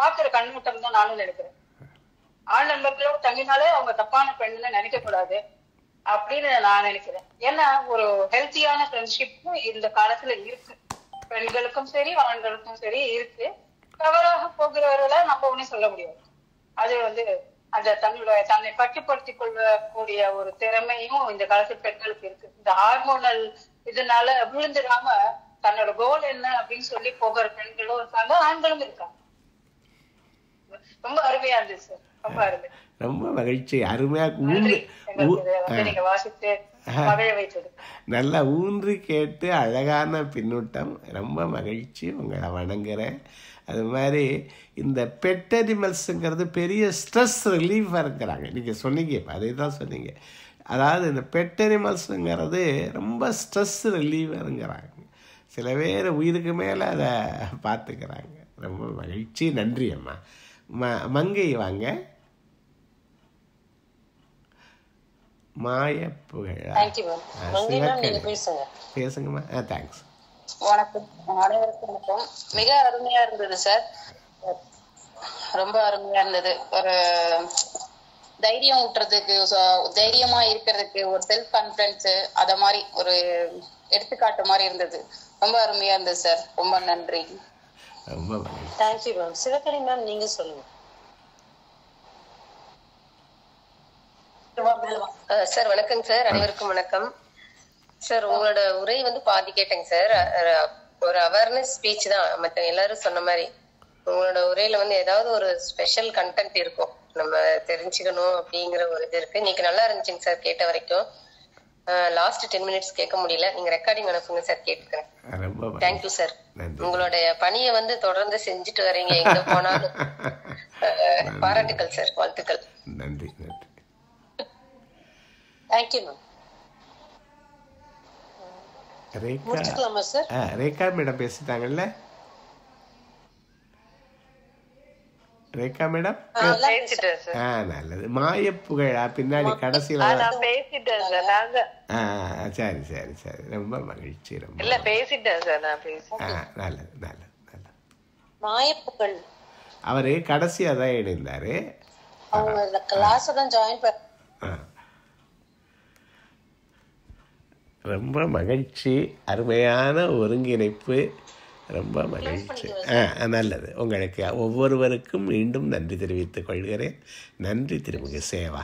[SPEAKER 6] பாக்குற கண்ணோட்டம் தான் நானும் நினைக்கிறேன். ஆண் நண்பர்களோட தங்கினாலே அவங்க தப்பான பெண்ணுன்னு நினைக்க கூடாது அப்படின்னு நான் நினைக்கிறேன். ஏன்னா ஒரு ஹெல்த்தியான ஃப்ரெண்ட்ஷிப்பும் இந்த காலத்துல இருக்கு. பெண்களுக்கும் சரி ஆண்களுக்கும் சரி இருக்கு. தவறாக போகிறவர்களை நம்ம ஒன்னும் சொல்ல முடியாது. அது வந்து அந்த தன்னை கட்டுப்படுத்திக் கொள்ளக்கூடிய ஒரு திறமையும் இந்த காலத்து பெண்களுக்கு இருக்கு. இந்த ஹார்மோனல் இதனால விழுந்துடாம தன்னோட கோல் என்ன அப்படின்னு சொல்லி போகிற பெண்களும் இருக்காங்க, ஆண்களும் இருக்காங்க. ரொம்ப அருமையா இருந்துச்சு சார். ரொம்ப அருமை.
[SPEAKER 2] ரொம்ப மகிழ்ச்சி. அருமையா
[SPEAKER 6] நீங்க வாசித்து
[SPEAKER 2] நல்லா ஊன்றி கேட்டு அழகான பின்னூட்டம். ரொம்ப மகிழ்ச்சி. உங்களை வணங்குறேன். அது மாதிரி இந்த பெட் அனிமல்ஸுங்கிறது பெரிய ஸ்ட்ரெஸ் ரிலீஃபாக இருக்கிறாங்க. நீங்கள் சொன்னீங்க, இப்போ அதே தான் சொன்னீங்க. அதாவது இந்த பெட் அனிமல்ஸுங்கிறது ரொம்ப ஸ்ட்ரெஸ் ரிலீஃபருங்கிறாங்க. சில பேர் உயிருக்கு மேலே அதை பார்த்துக்கிறாங்க. ரொம்ப மகிழ்ச்சி. நன்றி அம்மா. மங்கை வாங்க. பேசுங்கம்மா. தேங்க்ஸ்.
[SPEAKER 1] வணக்கம், அனைவருக்கும் வணக்கம். மிக அருமையா இருந்தது சார். ரொம்ப அருமையா இருந்தது. ஒரு தைரியம் ஊட்டுறதுக்கு, தைரியமா இருக்கிறதுக்கு ஒரு செல்ஃப் கான்பிடன்ஸ், அத மாதிரி ஒரு எடுத்துக்காட்டு மாதிரி இருந்தது. ரொம்ப அருமையா இருந்தது சார். ரொம்ப நன்றி. Thank you ma'am. சிவகணி மேம், நீங்க சொல்லுங்க
[SPEAKER 7] சார். வணக்கம் சார், அனைவருக்கும் வணக்கம் சார். உங்களோட உரை வந்து பாதி கேட்டேங்க சார். ஒரு அவேர்னஸ் ஸ்பீச் தான், மற்ற எல்லாரும் சொன்ன மாதிரி. உங்களோட உரையில வந்து ஏதாவது ஒரு ஸ்பெஷல் கண்டென்ட் இருக்கும், நம்ம தெரிஞ்சுக்கணும் அப்படிங்கிற ஒரு இது இருக்கு. இன்னைக்கு நல்லா இருந்துச்சுங்க சார் கேட்ட வரைக்கும். லாஸ்ட் 10 மினிட்ஸ் கேட்க முடியல. நீங்க ரெக்கார்டிங் அனுப்புங்க சார், கேட்டுக்கிறேன். Thank you sir. உங்களுடைய பணியை வந்து தொடர்ந்து செஞ்சுட்டு வரீங்க, எங்க போனாலும். பாராட்டுக்கள் சார், வாழ்த்துக்கள்.
[SPEAKER 2] நன்றி. நன்றி.
[SPEAKER 1] Thank you ma'am.
[SPEAKER 2] ரேகா
[SPEAKER 1] முடிச்சுக்கலாமா சார்?
[SPEAKER 2] ரேகா மேடம் பேசிட்டாங்கல்ல? ரேகா மேடம்
[SPEAKER 4] பேசிட்டேன் சார்.
[SPEAKER 2] நல்லது. மாயப்புகழா பின்னாடி கடைசியில
[SPEAKER 4] நான் பேசிட்டேன் சார். நாங்க
[SPEAKER 2] சரி சரி சரி, ரொம்ப மகிழ்ச்சி. ரொம்ப
[SPEAKER 4] இல்ல பேசிட்டேன் சார். நான் பேசிட்டேன்.
[SPEAKER 2] நல்லது நல்லது நல்லது.
[SPEAKER 1] மாயப்புகழ்
[SPEAKER 2] அவரு கடைசியா தான் இணைந்தாரு.
[SPEAKER 1] அவங்க கிளாஸ் தான் ஜாயின் பண்ண.
[SPEAKER 2] ரொம்ப மகிழ்ச்சி, அருமையான ஒருங்கிணைப்பு, ரொம்ப மகிழ்ச்சி. நல்லது. உங்களுக்கு ஒவ்வொருவருக்கும் மீண்டும் நன்றி தெரிவித்துக் கொள்கிறேன். நன்றி திருமிகு சேவா.